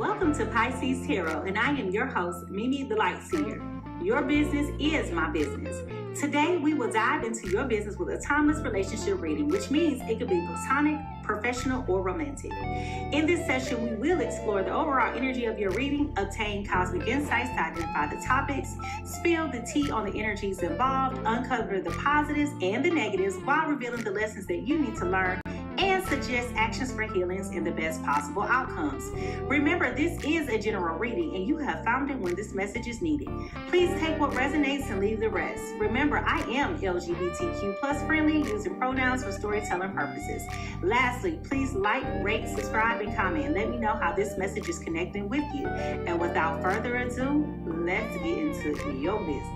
Welcome to Pisces Tarot, and I am your host, Mimi Lightseer. Your business is my business. Today, we will dive into your business with a timeless relationship reading, which means it could be platonic, professional, or romantic. In this session, we will explore the overall energy of your reading, obtain cosmic insights to identify the topics, spill the tea on the energies involved, uncover the positives and the negatives while revealing the lessons that you need to learn, and suggest actions for healings and the best possible outcomes. Remember, this is a general reading and you have found it when this message is needed. Please take what resonates and leave the rest. Remember, I am LGBTQ plus friendly, using pronouns for storytelling purposes. Lastly, please like, rate, subscribe, and comment. Let me know how this message is connecting with you. And without further ado, let's get into your business.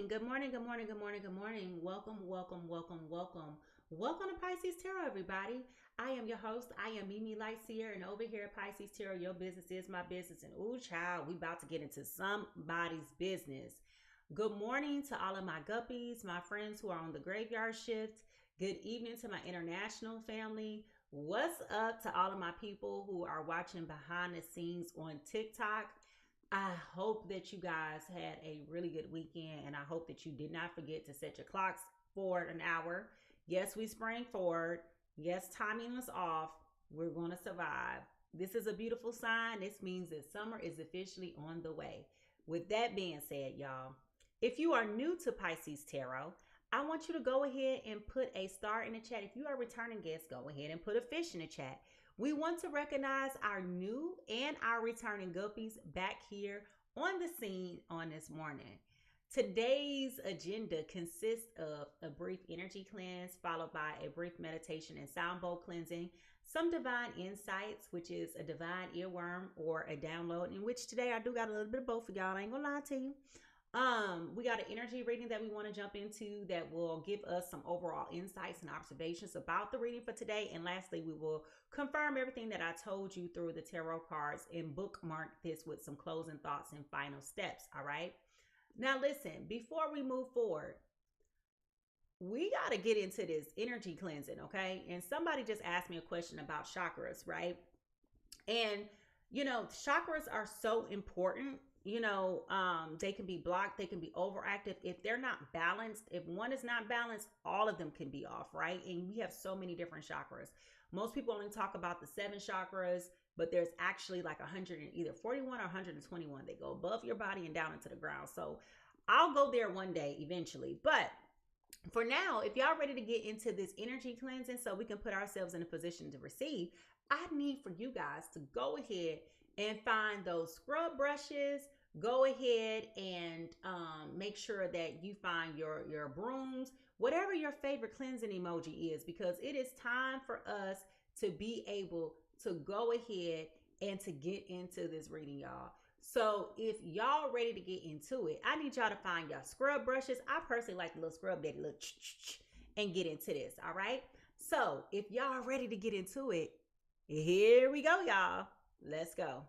Good morning. Welcome to Pisces Tarot, everybody. I am your host. I am Mimi Lightseer, and over here at Pisces Tarot, your business is my business. And ooh, child, we about to get into somebody's business. Good morning to all of my guppies, my friends who are on the graveyard shift. Good evening to my international family. What's up to all of my people who are watching behind the scenes on TikTok? I hope that you guys had a really good weekend, and I hope that you did not forget to set your clocks forward an hour. Yes, we sprang forward. Yes, timing was off. We're going to survive. This is a beautiful sign. This means that summer is officially on the way. With that being said, y'all, if you are new to Pisces Tarot, I want you to go ahead and put a star in the chat. If you are a returning guest, go ahead and put a fish in the chat. We want to recognize our new and our returning guppies back here on the scene on this morning. Today's agenda consists of a brief energy cleanse, followed by a brief meditation and sound bowl cleansing, some divine insights, which is a divine earworm or a download, in which today I do got a little bit of both of y'all. I ain't gonna lie to you. We got an energy reading that we want to jump into that will give us some overall insights and observations about the reading for today. And lastly, we will confirm everything that I told you through the tarot cards and bookmark this with some closing thoughts and final steps. All right. Now, listen, before we move forward, we got to get into this energy cleansing. Okay. And somebody just asked me a question about chakras, right? And, you know, chakras are so important. They can be blocked, they can be overactive. If they're not balanced, if one is not balanced, all of them can be off, right? And we have so many different chakras. Most people only talk about the 7 chakras, but there's actually like 141 or 121. They go above your body and down into the ground. So I'll go there one day eventually. But for now, if y'all ready to get into this energy cleansing so we can put ourselves in a position to receive, I need for you guys to go ahead and find those scrub brushes. Go ahead and make sure that you find your brooms, whatever your favorite cleansing emoji is, because it is time for us to be able to go ahead and to get into this reading, y'all. So if y'all ready to get into it, I need y'all to find y'all scrub brushes. I personally like the little scrub daddy, little and get into this, all right? So if y'all ready to get into it, here we go, y'all. Let's go.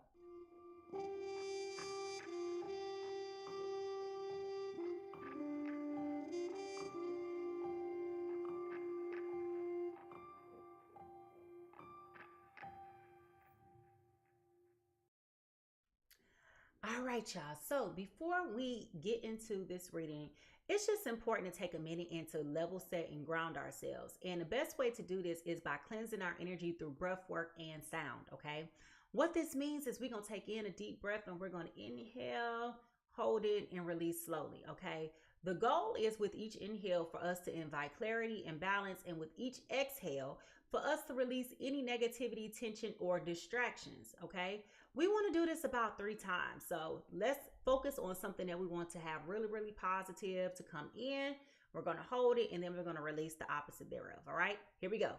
All right, y'all. So before we get into this reading, it's just important to take a minute and to level set and ground ourselves. And the best way to do this is by cleansing our energy through breath work and sound, okay? What this means is we're going to take in a deep breath and we're going to inhale, hold it, and release slowly, okay? The goal is with each inhale for us to invite clarity and balance, and with each exhale for us to release any negativity, tension, or distractions, okay? We want to do this about 3 times. So let's focus on something that we want to have really, really positive to come in. We're going to hold it, and then we're going to release the opposite thereof, all right? Here we go.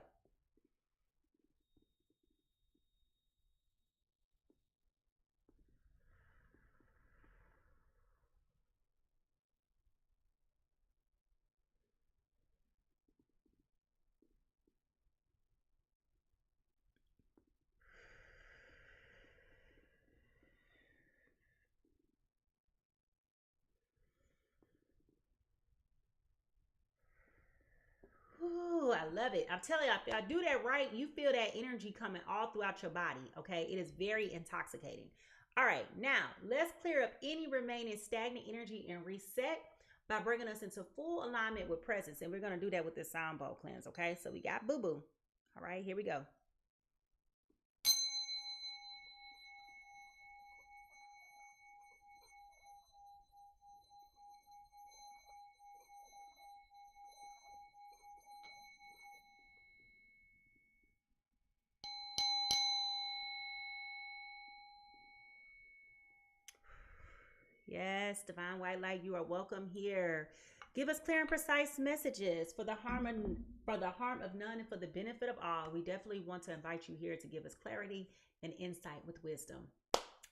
I love it. I'm telling you, if I do that right, you feel that energy coming all throughout your body. Okay. It is very intoxicating. All right. Now let's clear up any remaining stagnant energy and reset by bringing us into full alignment with presence. And we're going to do that with this sound bowl cleanse. Okay. So we got boo boo. All right. Here we go. Yes, divine white light, you are welcome here. Give us clear and precise messages for the harm of none and for the benefit of all. We definitely want to invite you here to give us clarity and insight with wisdom.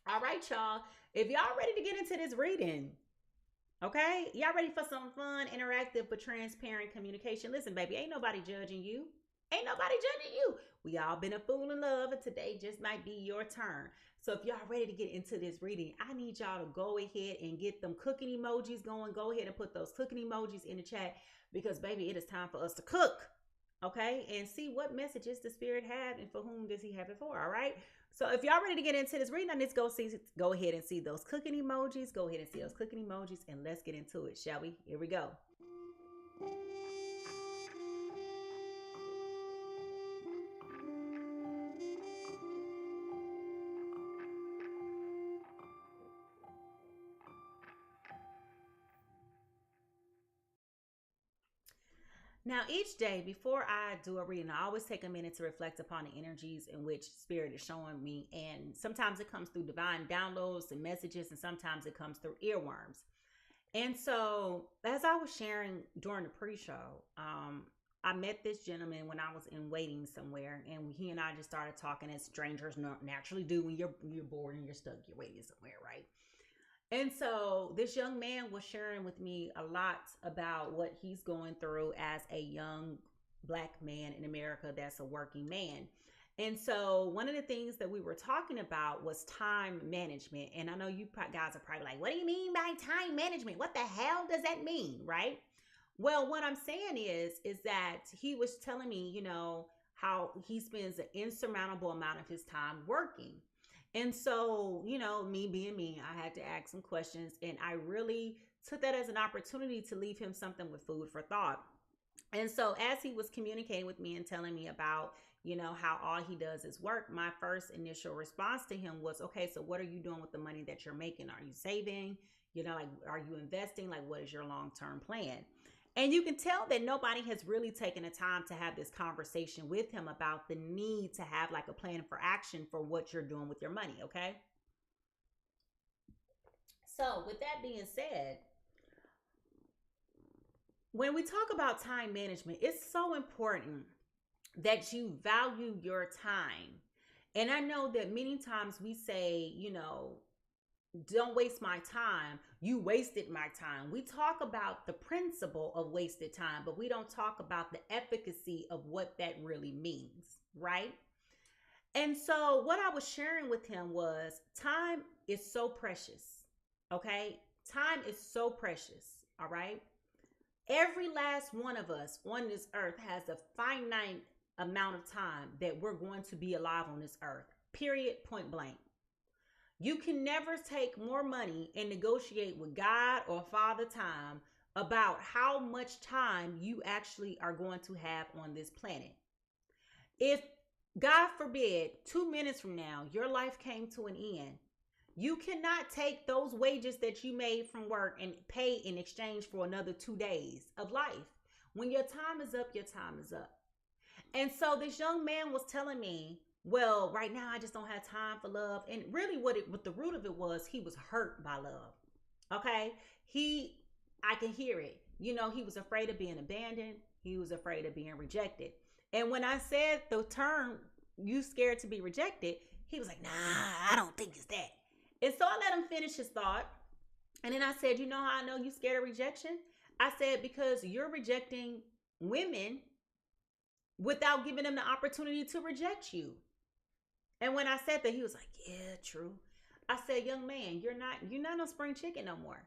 All right, y'all. If y'all ready to get into this reading, okay? Y'all ready for some fun, interactive, but transparent communication? Listen, baby, ain't nobody judging you. Ain't nobody judging you. We all been a fool in love, and today just might be your turn. So if y'all ready to get into this reading, I need y'all to go ahead and get them cooking emojis going. Go ahead and put those cooking emojis in the chat because, baby, it is time for us to cook, okay? And see what messages the Spirit have and for whom does he have it for, all right? So if y'all ready to get into this reading, I need to go ahead and see those cooking emojis. Go ahead and see those cooking emojis, and let's get into it, shall we? Here we go. Now, each day before I do a reading, I always take a minute to reflect upon the energies in which Spirit is showing me. And sometimes it comes through divine downloads and messages, and sometimes it comes through earworms. And so, as I was sharing during the pre-show, I met this gentleman when I was in waiting somewhere, and he and I just started talking as strangers naturally do when you're bored and you're stuck, you're waiting somewhere, right? And so this young man was sharing with me a lot about what he's going through as a young Black man in America that's a working man. And so one of the things that we were talking about was time management. And I know you guys are probably like, what do you mean by time management? What the hell does that mean? Right? Well, what I'm saying is that he was telling me, how he spends an insurmountable amount of his time working. And so, me being me, I had to ask some questions, and I really took that as an opportunity to leave him something with food for thought. And so as he was communicating with me and telling me about, how all he does is work, my first initial response to him was, okay, so what are you doing with the money that you're making? Are you saving? Like, are you investing? Like, what is your long-term plan? And you can tell that nobody has really taken the time to have this conversation with him about the need to have like a plan for action for what you're doing with your money, okay? So with that being said, when we talk about time management, it's so important that you value your time. And I know that many times we say, don't waste my time. You wasted my time. We talk about the principle of wasted time, but we don't talk about the efficacy of what that really means, right? And so what I was sharing with him was time is so precious, okay? Time is so precious, all right? Every last one of us on this earth has a finite amount of time that we're going to be alive on this earth, period, point blank. You can never take more money and negotiate with God or Father Time about how much time you actually are going to have on this planet. If, God forbid, 2 minutes from now, your life came to an end, you cannot take those wages that you made from work and pay in exchange for another 2 days of life. When your time is up, your time is up. And so this young man was telling me, well, right now I just don't have time for love. And really what the root of it was, he was hurt by love. Okay. I can hear it. He was afraid of being abandoned. He was afraid of being rejected. And when I said the term, you scared to be rejected, he was like, nah, I don't think it's that. And so I let him finish his thought. And then I said, you know how I know you scared of rejection? I said, because you're rejecting women without giving them the opportunity to reject you. And when I said that, he was like, yeah, true. I said, young man, you're not no spring chicken no more.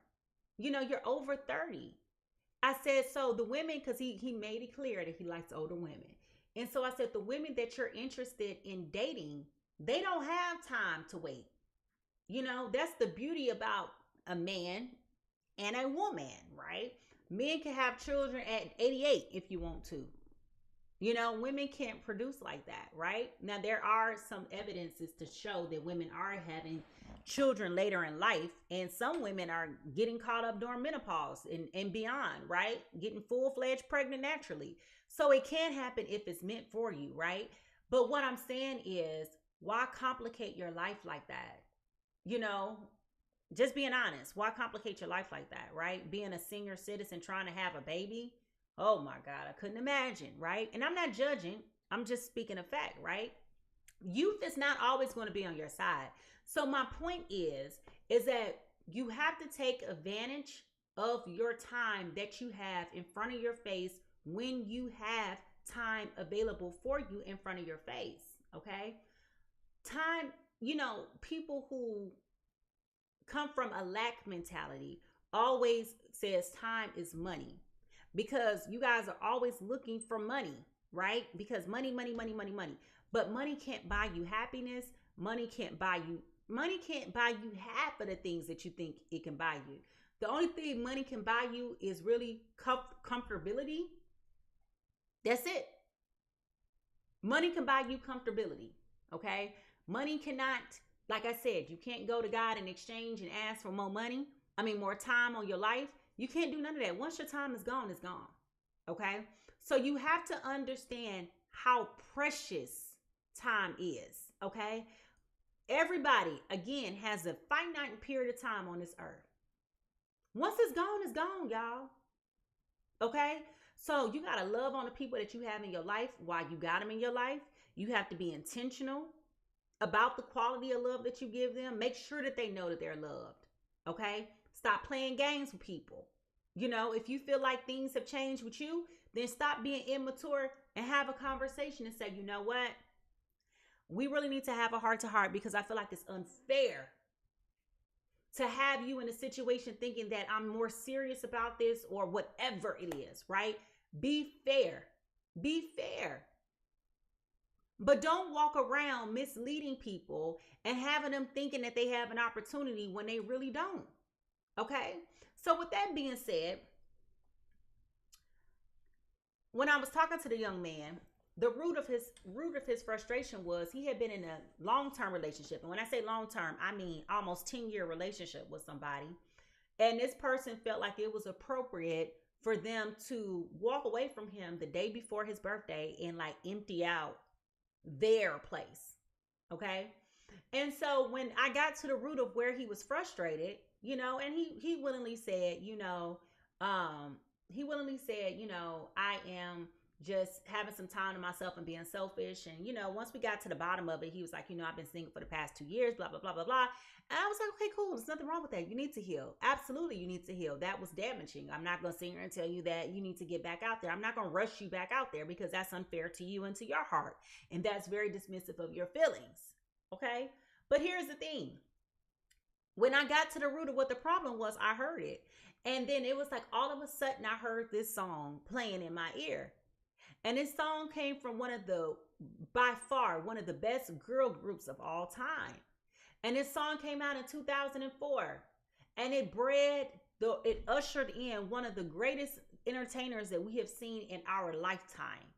You're over 30. I said, so the women, because he made it clear that he likes older women. And so I said, the women that you're interested in dating, they don't have time to wait. You know, that's the beauty about a man and a woman, right? Men can have children at 88 if you want to. You know, women can't produce like that, right? Now, there are some evidences to show that women are having children later in life, and some women are getting caught up during menopause and beyond, right? Getting full-fledged pregnant naturally. So it can happen if it's meant for you, right? But what I'm saying is, why complicate your life like that? You know, just being honest, why complicate your life like that, right? Being a senior citizen trying to have a baby. Oh my God, I couldn't imagine, right? And I'm not judging. I'm just speaking of fact, right? Youth is not always going to be on your side. So my point is that you have to take advantage of your time that you have in front of your face when you have time available for you in front of your face, okay? Time, you know, people who come from a lack mentality always says time is money, because you guys are always looking for money, right? Because money. But money can't buy you happiness. Money can't buy you half of the things that you think it can buy you. The only thing money can buy you is really comfortability. That's it. Money can buy you comfortability, okay? Money cannot, like I said, you can't go to God in exchange and ask for more money. I mean, more time on your life. You can't do none of that. Once your time is gone, it's gone. Okay? So you have to understand how precious time is. Okay? Everybody, again, has a finite period of time on this earth. Once it's gone, y'all. Okay? So you got to love on the people that you have in your life while you got them in your life. You have to be intentional about the quality of love that you give them. Make sure that they know that they're loved. Okay? Stop playing games with people. You know, if you feel like things have changed with you, then stop being immature and have a conversation and say, you know what? We really need to have a heart-to-heart, because I feel like it's unfair to have you in a situation thinking that I'm more serious about this or whatever it is, right? Be fair. Be fair. But don't walk around misleading people and having them thinking that they have an opportunity when they really don't. Okay? So with that being said, when I was talking to the young man, the root of his frustration was he had been in a long-term relationship. And when I say long-term, I mean almost 10-year relationship with somebody. And this person felt like it was appropriate for them to walk away from him the day before his birthday and like empty out their place. Okay? And so when I got to the root of where he was frustrated, you know, and he willingly said, you know, I am just having some time to myself and being selfish. And, you know, once we got to the bottom of it, he was like, you know, I've been single for the past 2 years, blah, blah, blah, blah, blah. And I was like, okay, cool. There's nothing wrong with that. You need to heal. Absolutely. You need to heal. That was damaging. I'm not going to sit here and tell you that you need to get back out there. I'm not going to rush you back out there, because that's unfair to you and to your heart. And that's very dismissive of your feelings. Okay. But here's the thing. When I got to the root of what the problem was, I heard it. And then it was like all of a sudden I heard this song playing in my ear. And this song came from by far, one of the best girl groups of all time. And this song came out in 2004. And it ushered in one of the greatest entertainers that we have seen in our lifetime.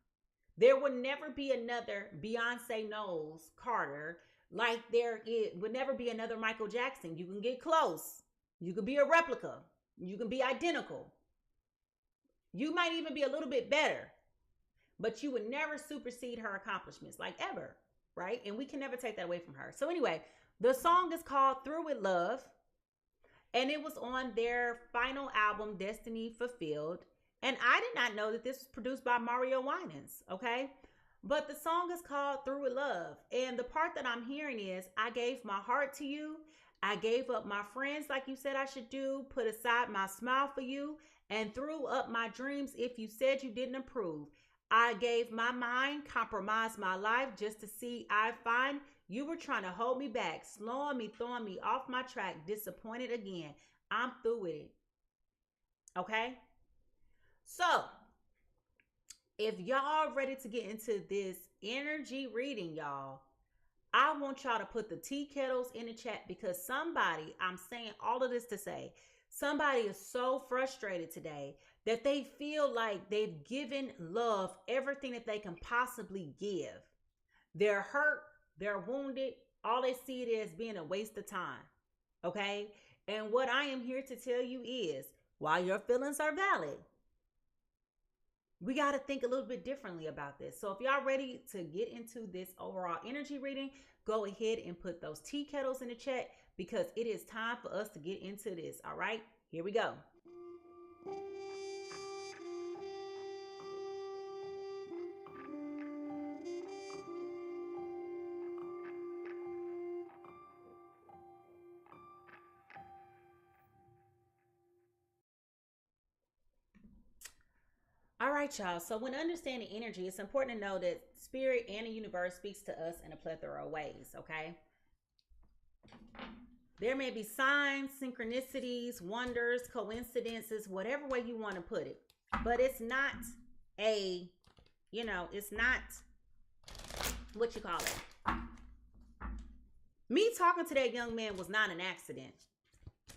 There will never be another Beyonce Knowles Carter, like there would never be another Michael Jackson. You can get close. You can be a replica. You can be identical. You might even be a little bit better, but you would never supersede her accomplishments, like ever, right? And we can never take that away from her. So anyway, the song is called Through With Love, and it was on their final album, Destiny Fulfilled. And I did not know that this was produced by Mario Winans, okay? But the song is called Through With Love. And the part that I'm hearing is, I gave my heart to you. I gave up my friends like you said I should do, put aside my smile for you, and threw up my dreams if you said you didn't approve. I gave my mind, compromised my life just to see I find. You were trying to hold me back, slowing me, throwing me off my track, disappointed again. I'm through with it. Okay? So, if y'all ready to get into this energy reading, y'all, I want y'all to put the tea kettles in the chat, because somebody, I'm saying all of this to say, somebody is so frustrated today that they feel like they've given love everything that they can possibly give. They're hurt, they're wounded, all they see it as being a waste of time. Okay? And what I am here to tell you is, while your feelings are valid, we got to think a little bit differently about this. So if y'all ready to get into this overall energy reading, go ahead and put those tea kettles in the chat, because it is time for us to get into this. All right, here we go. All right, y'all. So when understanding energy, it's important to know that spirit and the universe speaks to us in a plethora of ways, okay? There may be signs, synchronicities, wonders, coincidences, whatever way you want to put it. But it's not it's not what you call it. Me talking to that young man was not an accident.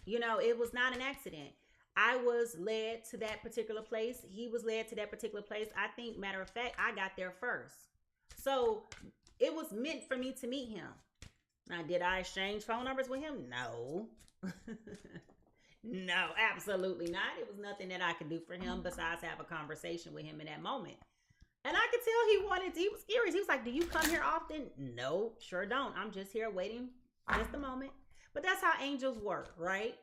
It was not an accident. I was led to that particular place. He was led to that particular place. I think, matter of fact, I got there first. So it was meant for me to meet him. Now, did I exchange phone numbers with him? No. No, absolutely not. It was nothing that I could do for him besides have a conversation with him in that moment. And I could tell he was curious. He was like, do you come here often? No, sure don't. I'm just here waiting just a moment. But that's how angels work, right?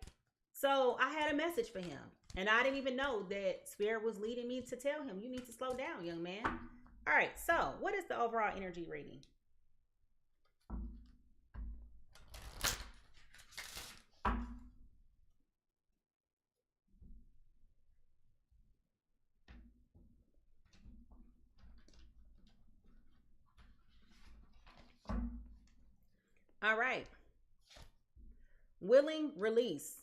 So I had a message for him, and I didn't even know that Spirit was leading me to tell him, you need to slow down, young man. All right, so what is the overall energy reading? All right. Willing release.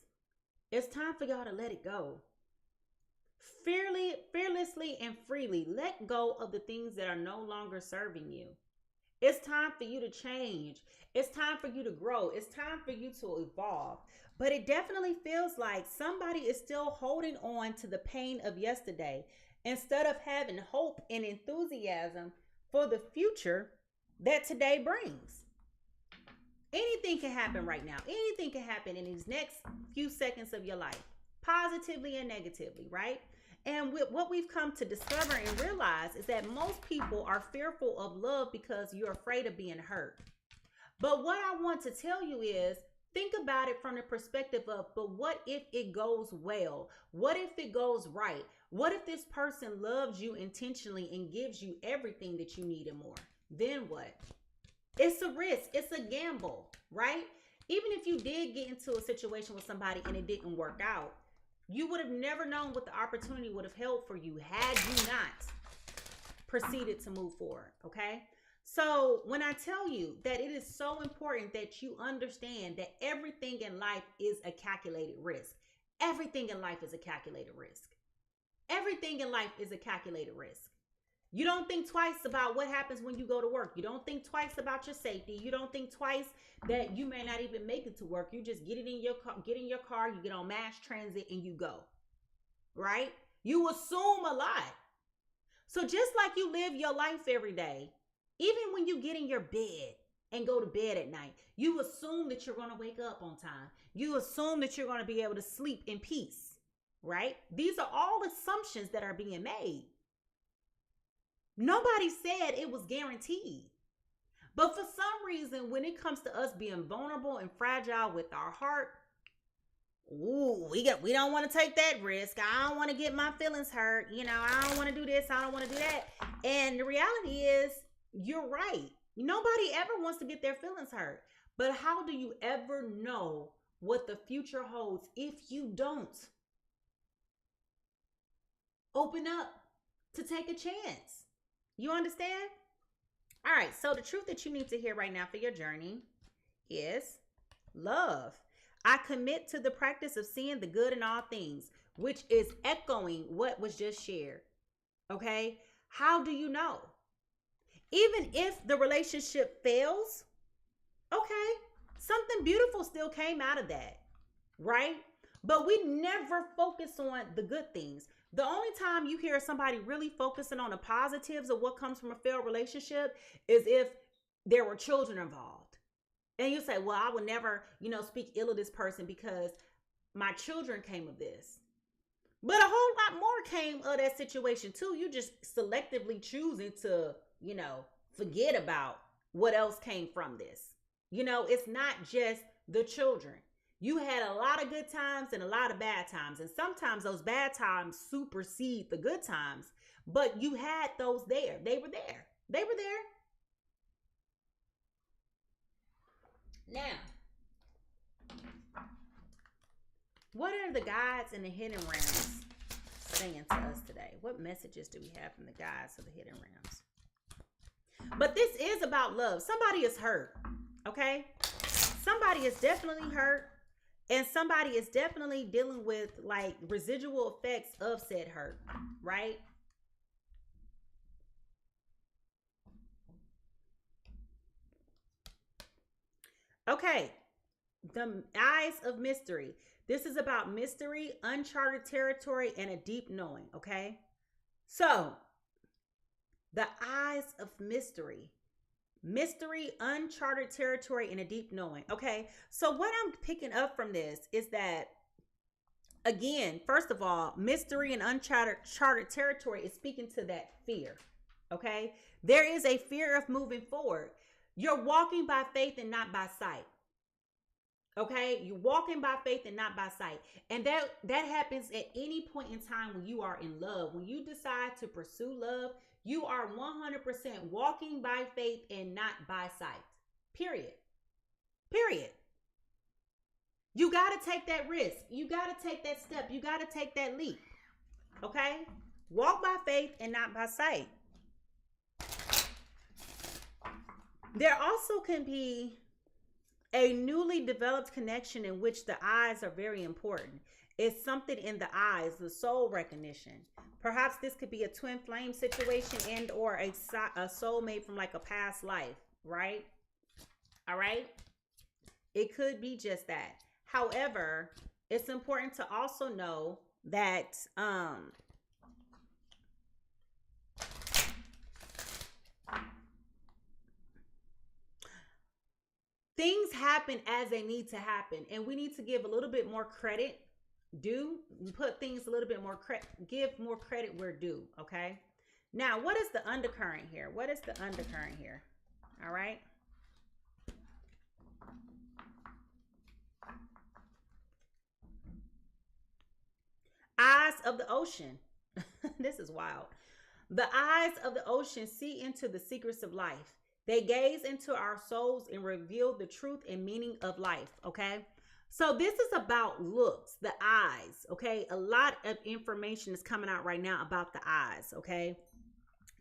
It's time for y'all to let it go. Fearlessly and freely let go of the things that are no longer serving you. It's time for you to change. It's time for you to grow. It's time for you to evolve. But it definitely feels like somebody is still holding on to the pain of yesterday instead of having hope and enthusiasm for the future that today brings. Anything can happen right now. Anything can happen in these next few seconds of your life, positively and negatively, right? And what we've come to discover and realize is that most people are fearful of love because you're afraid of being hurt. But what I want to tell you is, think about it from the perspective of, but what if it goes well? What if it goes right? What if this person loves you intentionally and gives you everything that you need and more? Then what? It's a risk. It's a gamble, right? Even if you did get into a situation with somebody and it didn't work out, you would have never known what the opportunity would have held for you had you not proceeded to move forward, okay? So when I tell you that it is so important that you understand that everything in life is a calculated risk. Everything in life is a calculated risk. Everything in life is a calculated risk. You don't think twice about what happens when you go to work. You don't think twice about your safety. You don't think twice that you may not even make it to work. You just get in your car, you get on mass transit, and you go. Right? You assume a lot. So just like you live your life every day, even when you get in your bed and go to bed at night, you assume that you're going to wake up on time. You assume that you're going to be able to sleep in peace. Right? These are all assumptions that are being made. Nobody said it was guaranteed. But for some reason, when it comes to us being vulnerable and fragile with our heart, we don't want to take that risk. I don't want to get my feelings hurt. I don't want to do this. I don't want to do that. And the reality is, you're right. Nobody ever wants to get their feelings hurt. But how do you ever know what the future holds if you don't open up to take a chance? You understand? All right, so the truth that you need to hear right now for your journey is love. I commit to the practice of seeing the good in all things, which is echoing what was just shared. Okay? How do you know? Even if the relationship fails, okay, something beautiful still came out of that, right? But we never focus on the good things. The only time you hear somebody really focusing on the positives of what comes from a failed relationship is if there were children involved. And you say, well, I would never, speak ill of this person because my children came of this. But a whole lot more came of that situation too. You just selectively choosing to, forget about what else came from this. It's not just the children. You had a lot of good times and a lot of bad times. And sometimes those bad times supersede the good times. But you had those there. They were there. They were there. Now, what are the guides and the hidden realms saying to us today? What messages do we have from the guides of the hidden realms? But this is about love. Somebody is hurt, okay? Somebody is definitely hurt, and somebody is definitely dealing with like residual effects of said hurt, right? Okay, the eyes of mystery. This is about mystery, uncharted territory, and a deep knowing, okay? So, the eyes of mystery. Mystery, uncharted territory, and a deep knowing, okay? So, what I'm picking up from this is that, again, first of all, mystery and uncharted territory is speaking to that fear, okay? There is a fear of moving forward. You're walking by faith and not by sight. Okay, you're walking by faith and not by sight. And that happens at any point in time when you are in love. When you decide to pursue love, you are 100% walking by faith and not by sight. Period. Period. You got to take that risk. You got to take that step. You got to take that leap. Okay? Walk by faith and not by sight. There also can be a newly developed connection in which the eyes are very important. It's something in the eyes, the soul recognition. Perhaps this could be a twin flame situation and or a soulmate from like a past life, right? All right? It could be just that. However, it's important to also know that things happen as they need to happen, and we need to give a little bit more credit due. Put things a little bit more give more credit where due. Okay. Now, what is the undercurrent here? What is the undercurrent here? All right. Eyes of the ocean. This is wild. The eyes of the ocean see into the secrets of life. They gaze into our souls and reveal the truth and meaning of life, okay? So this is about looks, the eyes, okay? A lot of information is coming out right now about the eyes, okay?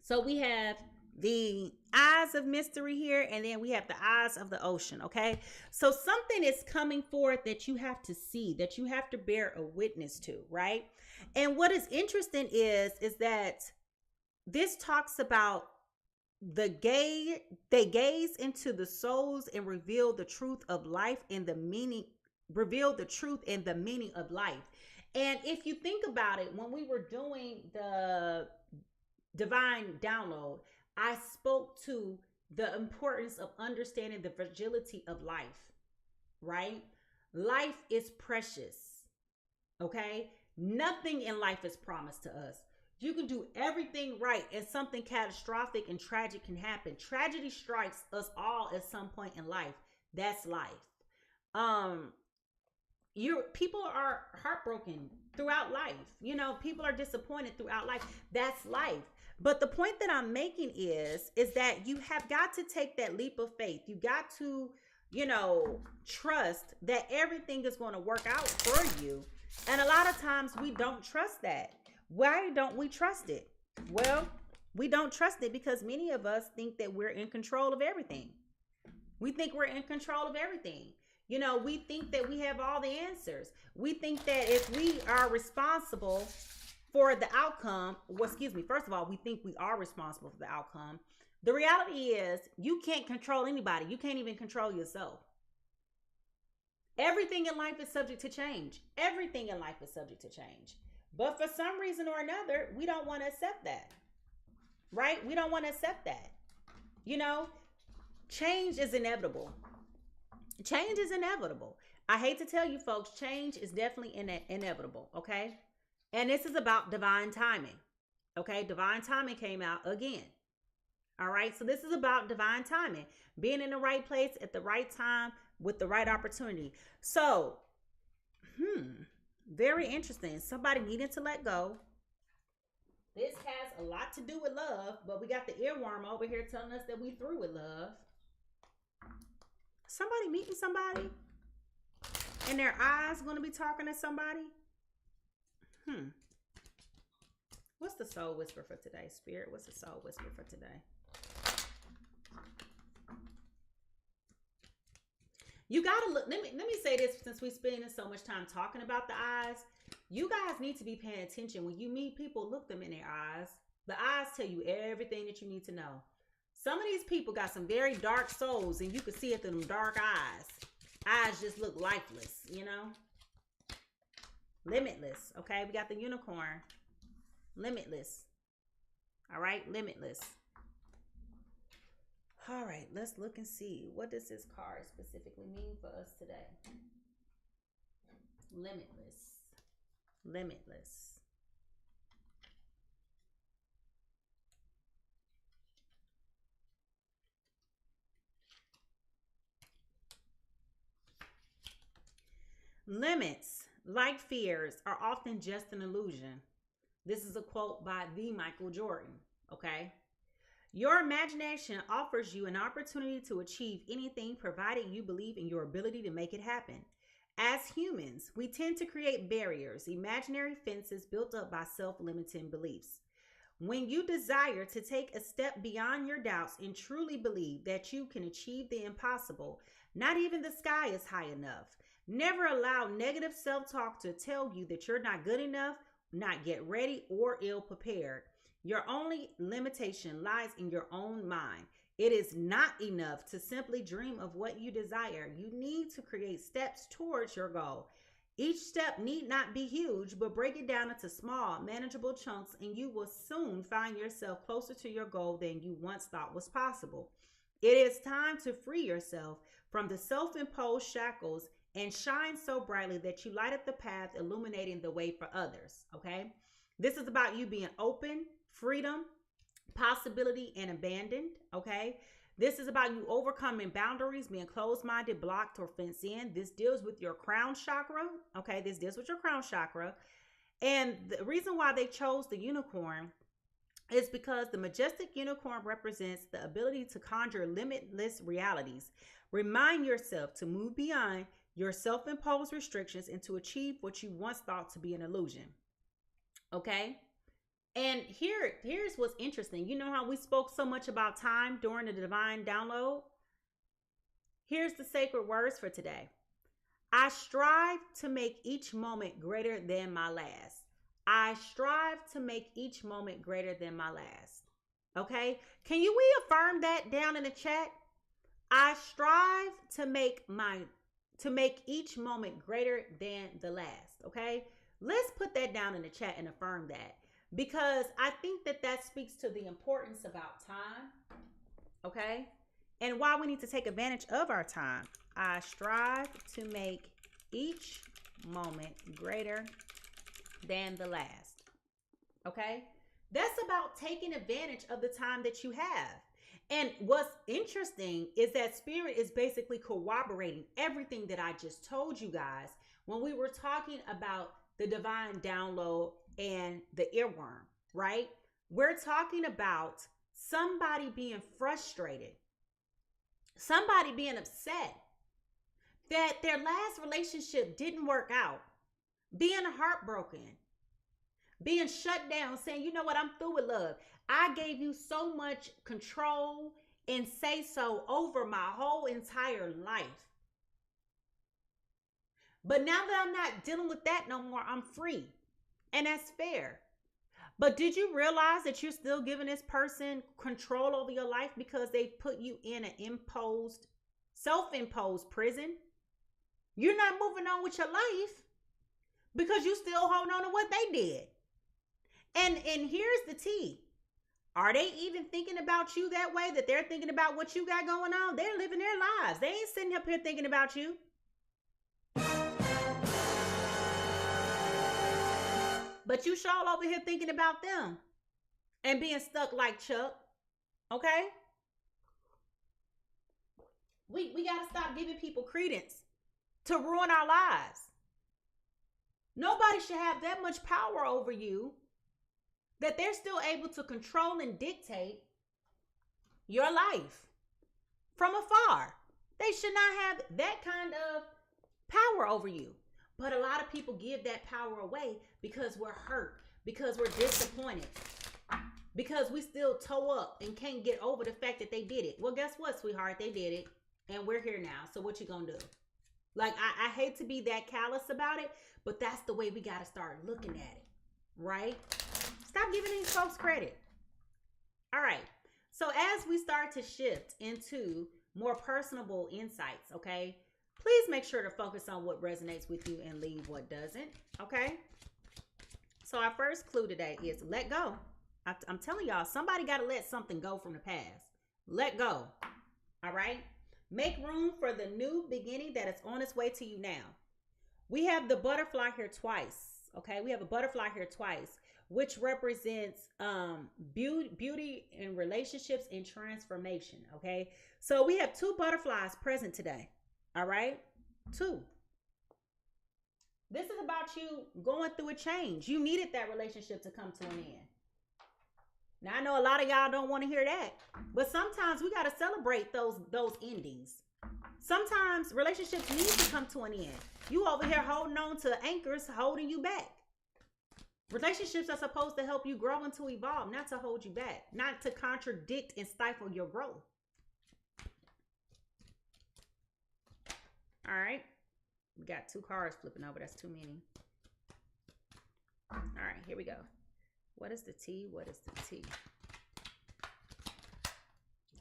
So we have the eyes of mystery here, and then we have the eyes of the ocean, okay? So something is coming forth that you have to see, that you have to bear a witness to, right? And what is interesting is that this talks about they gaze into the souls and reveal the truth of life and the meaning, reveal the truth and the meaning of life. And if you think about it, when we were doing the divine download, I spoke to the importance of understanding the fragility of life, right? Life is precious, okay? Nothing in life is promised to us. You can do everything right and something catastrophic and tragic can happen. Tragedy strikes us all at some point in life. That's life. People are heartbroken throughout life. People are disappointed throughout life. That's life. But the point that I'm making is that you have got to take that leap of faith. You got to, trust that everything is going to work out for you. And a lot of times we don't trust that. Why don't we trust it? Well, we don't trust it because many of us think that we're in control of everything. We think we're in control of everything. You know, we think that we have all the answers. We think that if we are responsible for the outcome, well, excuse me, first of all, we think we are responsible for the outcome. The reality is you can't control anybody. You can't even control yourself. Everything in life is subject to change. Everything in life is subject to change. But for some reason or another, we don't want to accept that. Right? We don't want to accept that. You know, change is inevitable. Change is inevitable. I hate to tell you folks, change is definitely inevitable, okay? And this is about divine timing, okay? Divine timing came out again, all right? So this is about divine timing, being in the right place at the right time with the right opportunity. So, very interesting. Somebody needing to let go. This has a lot to do with love, but we got the earworm over here telling us that we through with love. Somebody meeting somebody and their eyes going to be talking to somebody. What's the soul whisper for today? Spirit, what's the soul whisper for today? You got to look. Let me say this, since we're spending so much time talking about the eyes. You guys need to be paying attention. When you meet people, look them in their eyes. The eyes tell you everything that you need to know. Some of these people got some very dark souls, and you can see it through them dark eyes. Eyes just look lifeless, you know? Limitless, okay? We got the unicorn. Limitless. All right? Limitless. All right, let's look and see. What does this card specifically mean for us today? Limitless. Limitless. Limits, like fears, are often just an illusion. This is a quote by the Michael Jordan, okay? Your imagination offers you an opportunity to achieve anything provided you believe in your ability to make it happen. As humans, we tend to create barriers, imaginary fences built up by self-limiting beliefs. When you desire to take a step beyond your doubts and truly believe that you can achieve the impossible, not even the sky is high enough. Never allow negative self-talk to tell you that you're not good enough, not yet ready, or ill prepared. Your only limitation lies in your own mind. It is not enough to simply dream of what you desire. You need to create steps towards your goal. Each step need not be huge, but break it down into small, manageable chunks, and you will soon find yourself closer to your goal than you once thought was possible. It is time to free yourself from the self-imposed shackles and shine so brightly that you light up the path, illuminating the way for others, okay? This is about you being open, freedom, possibility, and abandoned, okay? This is about you overcoming boundaries, being closed-minded, blocked, or fenced in. This deals with your crown chakra, okay? This deals with your crown chakra. And the reason why they chose the unicorn is because the majestic unicorn represents the ability to conjure limitless realities. Remind yourself to move beyond your self-imposed restrictions and to achieve what you once thought to be an illusion. Okay? And here's what's interesting. You know how we spoke so much about time during the divine download? Here's the sacred words for today. I strive to make each moment greater than my last. I strive to make each moment greater than my last. Okay? Can we affirm that down in the chat? I strive to make each moment greater than the last, okay? Let's put that down in the chat and affirm that, because I think that speaks to the importance about time, okay? And why we need to take advantage of our time. I strive to make each moment greater than the last, okay? That's about taking advantage of the time that you have. And what's interesting is that Spirit is basically corroborating everything that I just told you guys when we were talking about the divine download and the earworm, right? We're talking about somebody being frustrated, somebody being upset that their last relationship didn't work out, being heartbroken, being shut down, saying, you know what, I'm through with love. I gave you so much control and say so over my whole entire life. But now that I'm not dealing with that no more, I'm free. And that's fair. But did you realize that you're still giving this person control over your life because they put you in an imposed, self-imposed prison? You're not moving on with your life because you still hold on to what they did. And here's the tea. Are they even thinking about you that way, that they're thinking about what you got going on? They're living their lives. They ain't sitting up here thinking about you. But you sure over here thinking about them and being stuck like Chuck. Okay? We got to stop giving people credence to ruin our lives. Nobody should have that much power over you that they're still able to control and dictate your life from afar. They should not have that kind of power over you. But a lot of people give that power away because we're hurt, because we're disappointed, because we still toe up and can't get over the fact that they did it. Well, guess what, sweetheart? They did it, and we're here now. So what you gonna do? Like, I hate to be that callous about it, but that's the way we got to start looking at it, right? Stop giving these folks credit. All right. So as we start to shift into more personable insights, okay, please make sure to focus on what resonates with you and leave what doesn't, okay? So our first clue today is let go. I'm telling y'all, somebody got to let something go from the past. Let go, all right? Make room for the new beginning that is on its way to you now. We have the butterfly here twice, okay? We have a butterfly here twice, which represents beauty in relationships and transformation, okay? So we have two butterflies present today, all right? Two. This is about you going through a change. You needed that relationship to come to an end. Now, I know a lot of y'all don't want to hear that, but sometimes we got to celebrate those endings. Sometimes relationships need to come to an end. You over here holding on to anchors holding you back. Relationships are supposed to help you grow and to evolve, not to hold you back, not to contradict and stifle your growth. All right. We got two cards flipping over. That's too many. All right, here we go. What is the T? What is the T?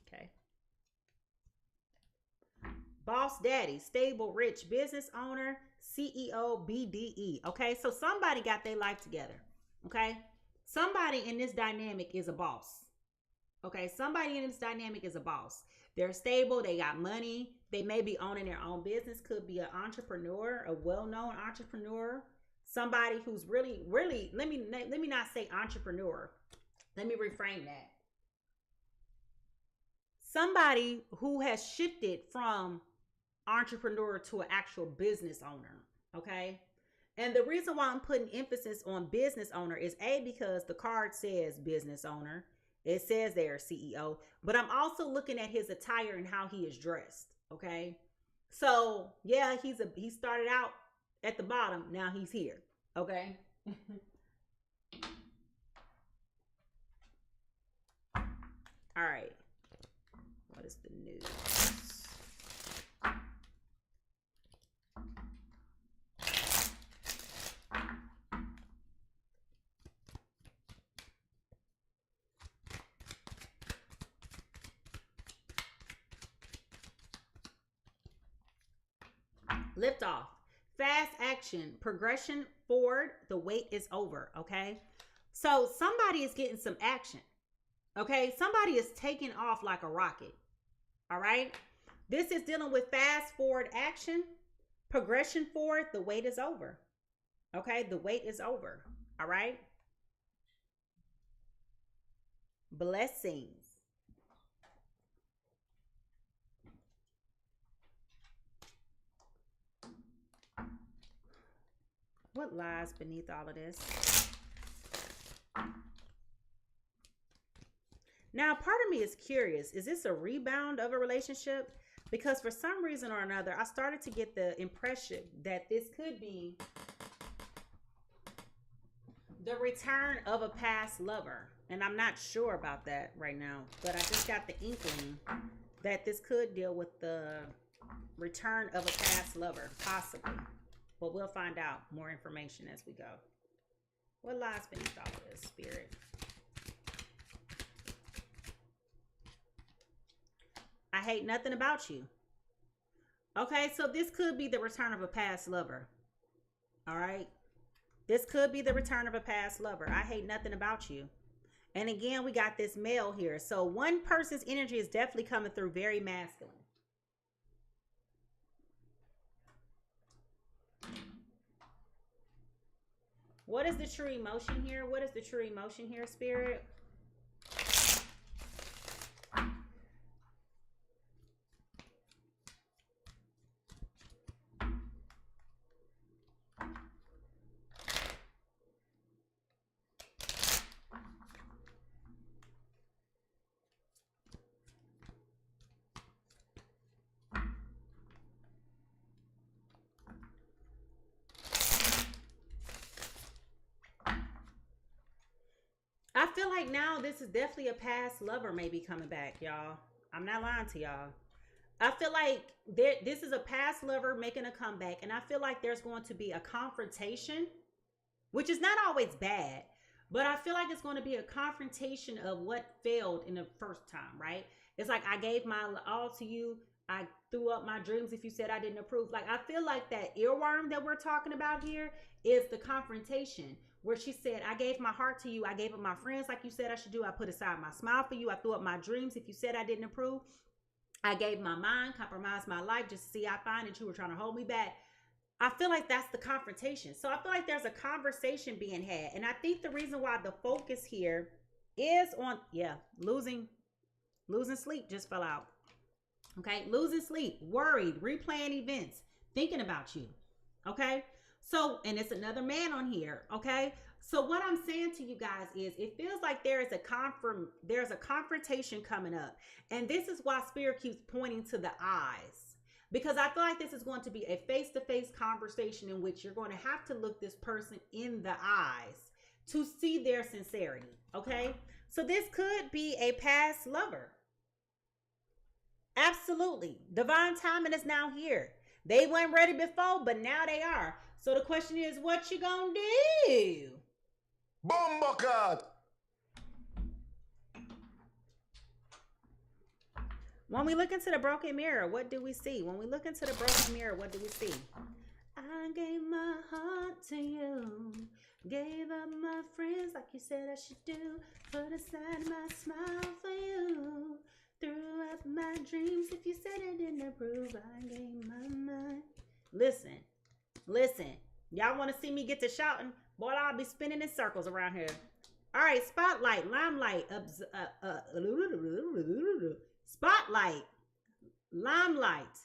Okay. Boss daddy, stable, rich, business owner, CEO, BDE. Okay, so somebody got their life together. Okay, somebody in this dynamic is a boss. Okay, somebody in this dynamic is a boss. They're stable, they got money, they may be owning their own business, could be an entrepreneur, a well-known entrepreneur, somebody who's really, let me not say entrepreneur. Let me reframe that. Somebody who has shifted from entrepreneur to an actual business owner, okay? And the reason why I'm putting emphasis on business owner is because the card says business owner. It says they're CEO, but I'm also looking at his attire and how he is dressed, okay? So, yeah, he started out at the bottom, now he's here, okay? All right. What is the news? Lift off. Fast action. Progression forward. The wait is over. Okay. So somebody is getting some action. Okay. Somebody is taking off like a rocket. All right. This is dealing with fast forward action. Progression forward. The wait is over. Okay. The wait is over. All right. Blessings. What lies beneath all of this? Now, part of me is curious. Is this a rebound of a relationship? Because for some reason or another, I started to get the impression that this could be the return of a past lover. And I'm not sure about that right now. But I just got the inkling that this could deal with the return of a past lover, possibly. But we'll find out more information as we go. What lies beneath all of this, Spirit? I hate nothing about you. Okay, so this could be the return of a past lover. All right. This could be the return of a past lover. I hate nothing about you. And again, we got this male here. So one person's energy is definitely coming through very masculine. What is the true emotion here? What is the true emotion here, Spirit? I feel like now this is definitely a past lover maybe coming back, y'all. I'm not lying to y'all. I feel like this is a past lover making a comeback, and I feel like there's going to be a confrontation, which is not always bad, but I feel like it's going to be a confrontation of what failed in the first time, right? It's like, I gave my all to you. I threw up my dreams if you said I didn't approve. Like, I feel like that earworm that we're talking about here is the confrontation, where she said, I gave my heart to you. I gave up my friends like you said I should do. I put aside my smile for you. I threw up my dreams if you said I didn't approve. I gave my mind, compromised my life just to see I find that you were trying to hold me back. I feel like that's the confrontation. So I feel like there's a conversation being had. And I think the reason why the focus here is on, losing sleep just fell out. Okay, losing sleep, worried, replaying events, thinking about you. Okay, so, and it's another man on here. Okay, so what I'm saying to you guys is, it feels like there's a confrontation coming up, and this is why Spirit keeps pointing to the eyes, because I feel like this is going to be a face-to-face conversation in which you're going to have to look this person in the eyes to see their sincerity. Okay, so this could be a past lover. Absolutely. Divine timing is now here. They weren't ready before, but now they are. So the question is, what you gonna do? Bomba. When we look into the broken mirror, what do we see? When we look into the broken mirror, what do we see? I gave my heart to you. Gave up my friends like you said I should do. Put aside my smile for you. Threw up my dreams if you said I didn't approve. I gave my mind. Listen. Y'all want to see me get to shouting? Boy, I'll be spinning in circles around here. All right, spotlight, limelight, spotlight, limelight,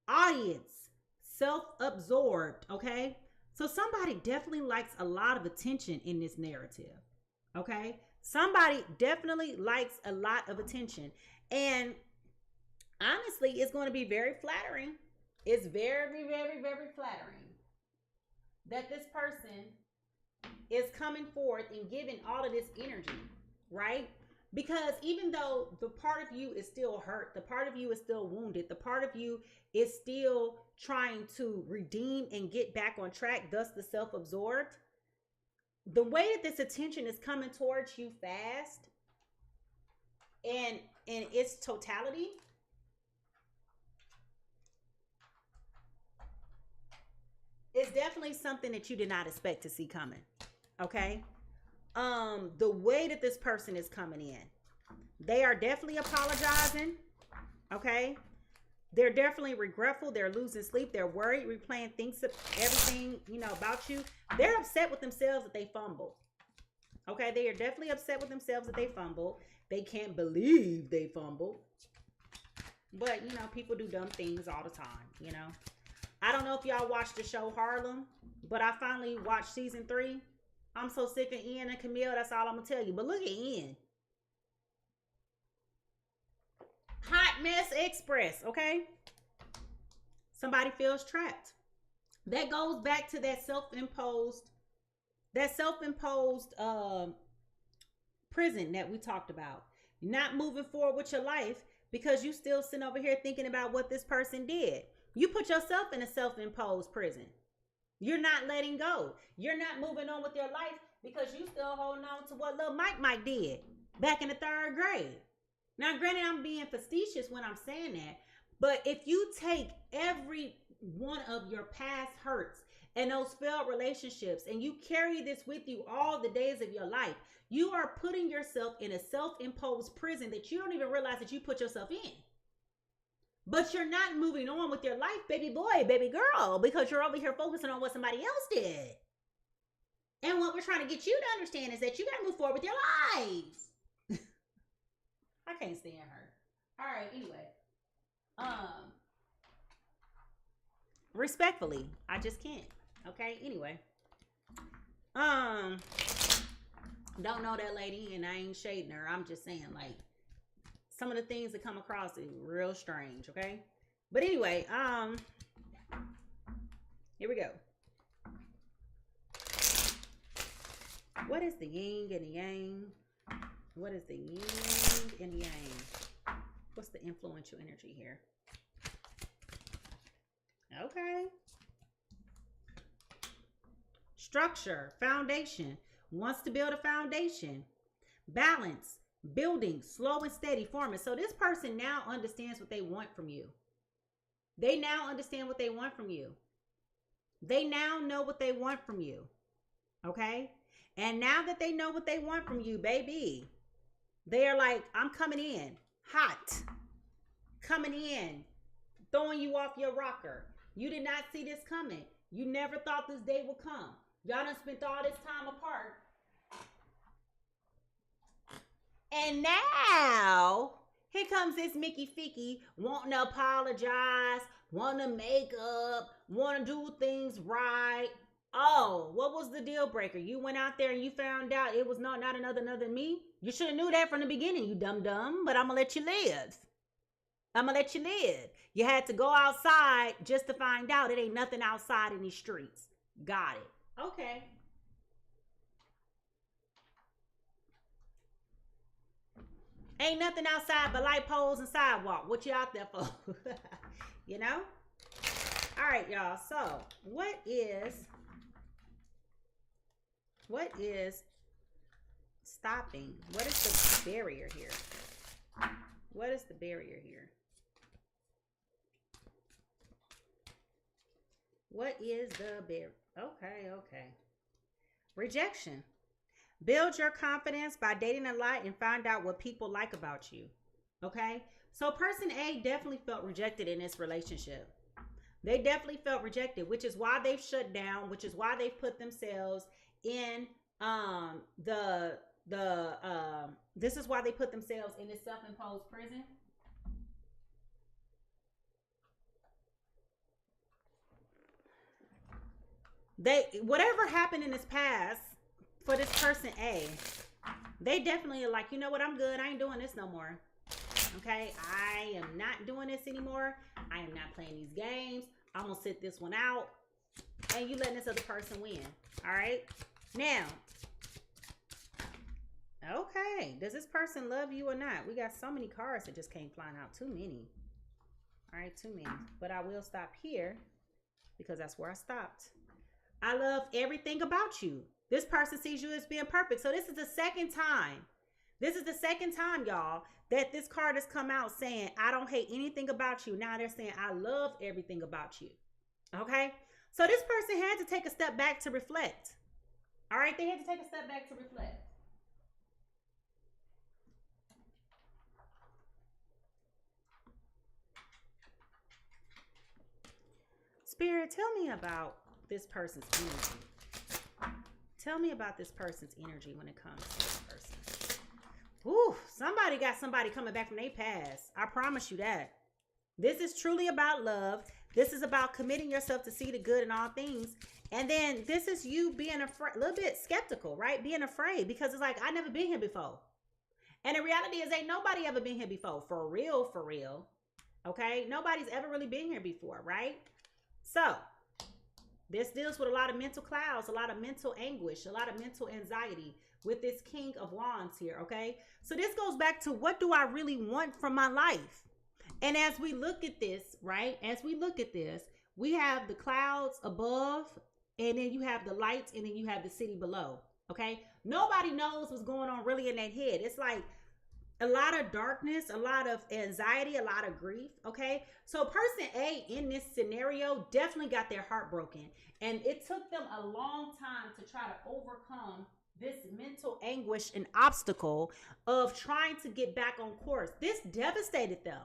audience, self-absorbed, okay? So somebody definitely likes a lot of attention in this narrative, okay? Somebody definitely likes a lot of attention. And honestly, it's going to be very flattering. It's very, very, very flattering that this person is coming forth and giving all of this energy, right? Because even though the part of you is still hurt, the part of you is still wounded, the part of you is still trying to redeem and get back on track, thus the self-absorbed, the way that this attention is coming towards you fast and in its totality, it's definitely something that you did not expect to see coming. Okay. The way that this person is coming in, they are definitely apologizing. Okay. They're definitely regretful. They're losing sleep. They're worried, replaying things, everything, about you. They're upset with themselves that they fumbled. Okay. They are definitely upset with themselves that they fumbled. They can't believe they fumbled. But, people do dumb things all the time, I don't know if y'all watched the show Harlem, but I finally watched season 3. I'm so sick of Ian and Camille. That's all I'm going to tell you. But look at Ian. Hot mess express, okay? Somebody feels trapped. That goes back to that self-imposed prison that we talked about. Not moving forward with your life because you still sitting over here thinking about what this person did. You put yourself in a self-imposed prison. You're not letting go. You're not moving on with your life because you still holding on to what little Mike did back in the 3rd grade. Now, granted, I'm being facetious when I'm saying that, but if you take every one of your past hurts and those failed relationships and you carry this with you all the days of your life, you are putting yourself in a self-imposed prison that you don't even realize that you put yourself in. But you're not moving on with your life, baby boy, baby girl, because you're over here focusing on what somebody else did. And what we're trying to get you to understand is that you got to move forward with your lives. I can't stand her. All right, anyway. Respectfully, I just can't. Okay, anyway. Don't know that lady, and I ain't shading her. I'm just saying, like, some of the things that come across is real strange, okay? But anyway, here we go. What is the yin and the yang? What is the yin and the yang? What's the influential energy here? Okay. Structure, foundation. Wants to build a foundation. Balance, building, slow and steady forming. So this person now understands what they want from you. They now understand what they want from you. They now know what they want from you. Okay? And now that they know what they want from you, baby, they are like, I'm coming in hot. Coming in. Throwing you off your rocker. You did not see this coming. You never thought this day would come. Y'all done spent all this time apart. And now, here comes this Mickey Ficky wanting to apologize, wanting to make up, want to do things right. Oh, what was the deal breaker? You went out there and you found out it was not another than me? You should have knew that from the beginning, you dumb, but I'm going to let you live. I'm going to let you live. You had to go outside just to find out it ain't nothing outside in these streets. Got it. Okay. Ain't nothing outside but light poles and sidewalk. What you out there for? You know? All right, y'all. So, what is stopping? What is the barrier here? What is the barrier here? What is the barrier? Okay. Rejection. Build your confidence by dating a lot and find out what people like about you. Okay? So person A definitely felt rejected in this relationship. They definitely felt rejected, which is why they've shut down, which is why they've put themselves in this is why they put themselves in this self-imposed prison. Whatever happened in this past for this person A, they definitely are like, you know what, I'm good. I ain't doing this no more. Okay, I am not doing this anymore. I am not playing these games. I'm gonna sit this one out, and you letting this other person win. All right, now, okay, does this person love you or not? We got so many cards that just came flying out. Too many. All right, too many. But I will stop here because that's where I stopped. I love everything about you. This person sees you as being perfect. So this is the second time. This is the second time, y'all, that this card has come out saying, I don't hate anything about you. Now they're saying, I love everything about you. Okay? So this person had to take a step back to reflect. All right? They had to take a step back to reflect. Spirit, tell me about this person's energy. Tell me about this person's energy when it comes to this person. Ooh, somebody got somebody coming back from their past. I promise you that. This is truly about love. This is about committing yourself to see the good in all things. And then this is you being afraid, a little bit skeptical, right? Being afraid because it's like, I've never been here before. And the reality is ain't nobody ever been here before. For real, for real. Okay? Nobody's ever really been here before, right? So, this deals with a lot of mental clouds, a lot of mental anguish, a lot of mental anxiety with this King of Wands here, okay? So this goes back to what do I really want from my life? And as we look at this, right, as we look at this, we have the clouds above and then you have the lights, and then you have the city below. Okay, nobody knows what's going on really in that head. It's like a lot of darkness, a lot of anxiety, a lot of grief. Okay, so person A in this scenario definitely got their heart broken, and it took them a long time to try to overcome this mental anguish and obstacle of trying to get back on course. This devastated them.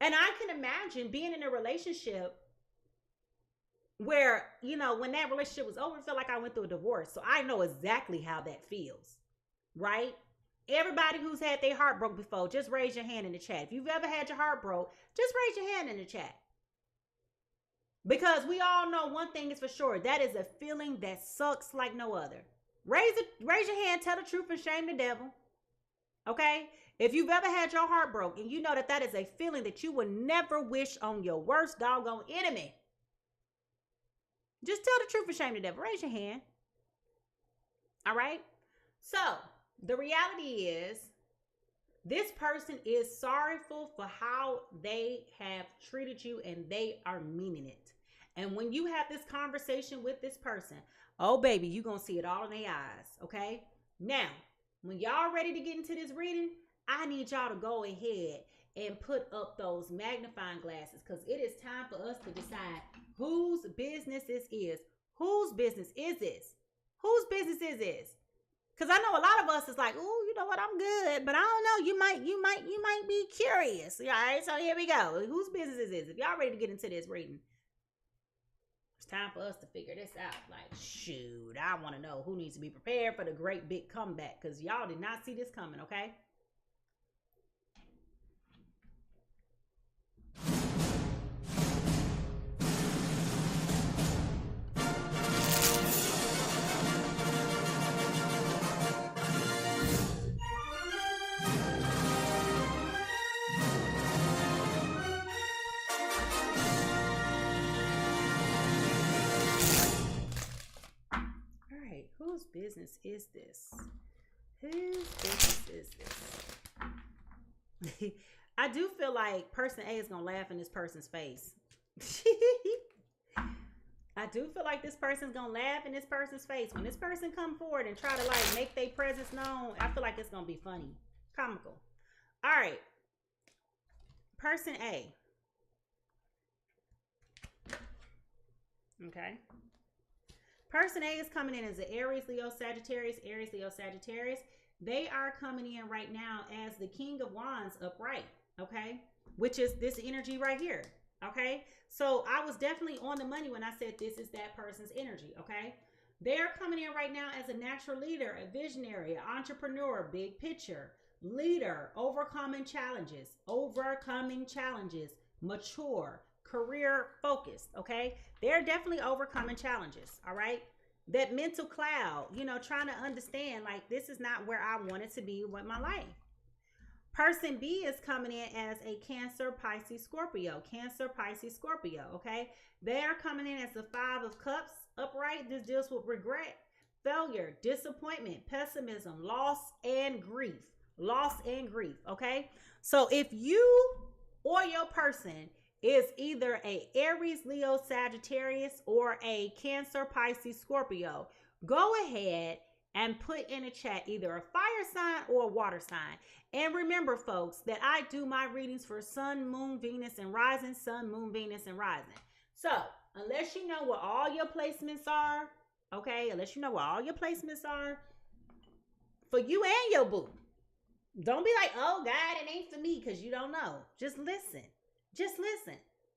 And I can imagine being in a relationship where, when that relationship was over, it felt like I went through a divorce. So I know exactly how that feels, right? Everybody who's had their heart broke before, just raise your hand in the chat. If you've ever had your heart broke, just raise your hand in the chat. Because we all know one thing is for sure. That is a feeling that sucks like no other. Raise your hand, tell the truth, and shame the devil. Okay? If you've ever had your heart broken, you know that is a feeling that you would never wish on your worst doggone enemy. Just tell the truth and shame the devil. Raise your hand. All right? So, the reality is, this person is sorrowful for how they have treated you, and they are meaning it. And when you have this conversation with this person, oh, baby, you're going to see it all in their eyes, okay? Now, when y'all ready to get into this reading, I need y'all to go ahead and put up those magnifying glasses, because it is time for us to decide whose business this is. Whose business is this? Whose business is this? Because I know a lot of us is like, oh, you know what, I'm good, but I don't know. You might be curious. All right, so here we go. Whose business is this? If y'all ready to get into this reading, it's time for us to figure this out. Like, shoot, I want to know who needs to be prepared for the great big comeback, because y'all did not see this coming, okay? Whose business is this? Whose business is this? I do feel like person A is going to laugh in this person's face. I do feel like this person's going to laugh in this person's face. When this person come forward and try to like make their presence known, I feel like it's going to be funny. Comical. All right. Person A. Okay. Person A is coming in as an Aries, Leo, Sagittarius, Aries, Leo, Sagittarius. They are coming in right now as the King of Wands upright, okay? Which is this energy right here, okay? So I was definitely on the money when I said this is that person's energy, okay? They're coming in right now as a natural leader, a visionary, an entrepreneur, big picture, leader, overcoming challenges, mature, career focused, okay? They're definitely overcoming challenges, all right? That mental cloud, trying to understand, like, this is not where I wanted to be with my life. Person B is coming in as a Cancer, Pisces, Scorpio. Cancer, Pisces, Scorpio, okay? They are coming in as the Five of Cups upright. This deals with regret, failure, disappointment, pessimism, loss, and grief. Loss and grief, okay? So if you or your person is either a Aries, Leo, Sagittarius, or a Cancer, Pisces, Scorpio, go ahead and put in a chat either a fire sign or a water sign. And remember, folks, that I do my readings for Sun, Moon, Venus, and Rising, Sun, Moon, Venus, and Rising. So, unless you know what all your placements are, okay, for you and your boo, don't be like, oh, God, it ain't for me, because you don't know. Just listen.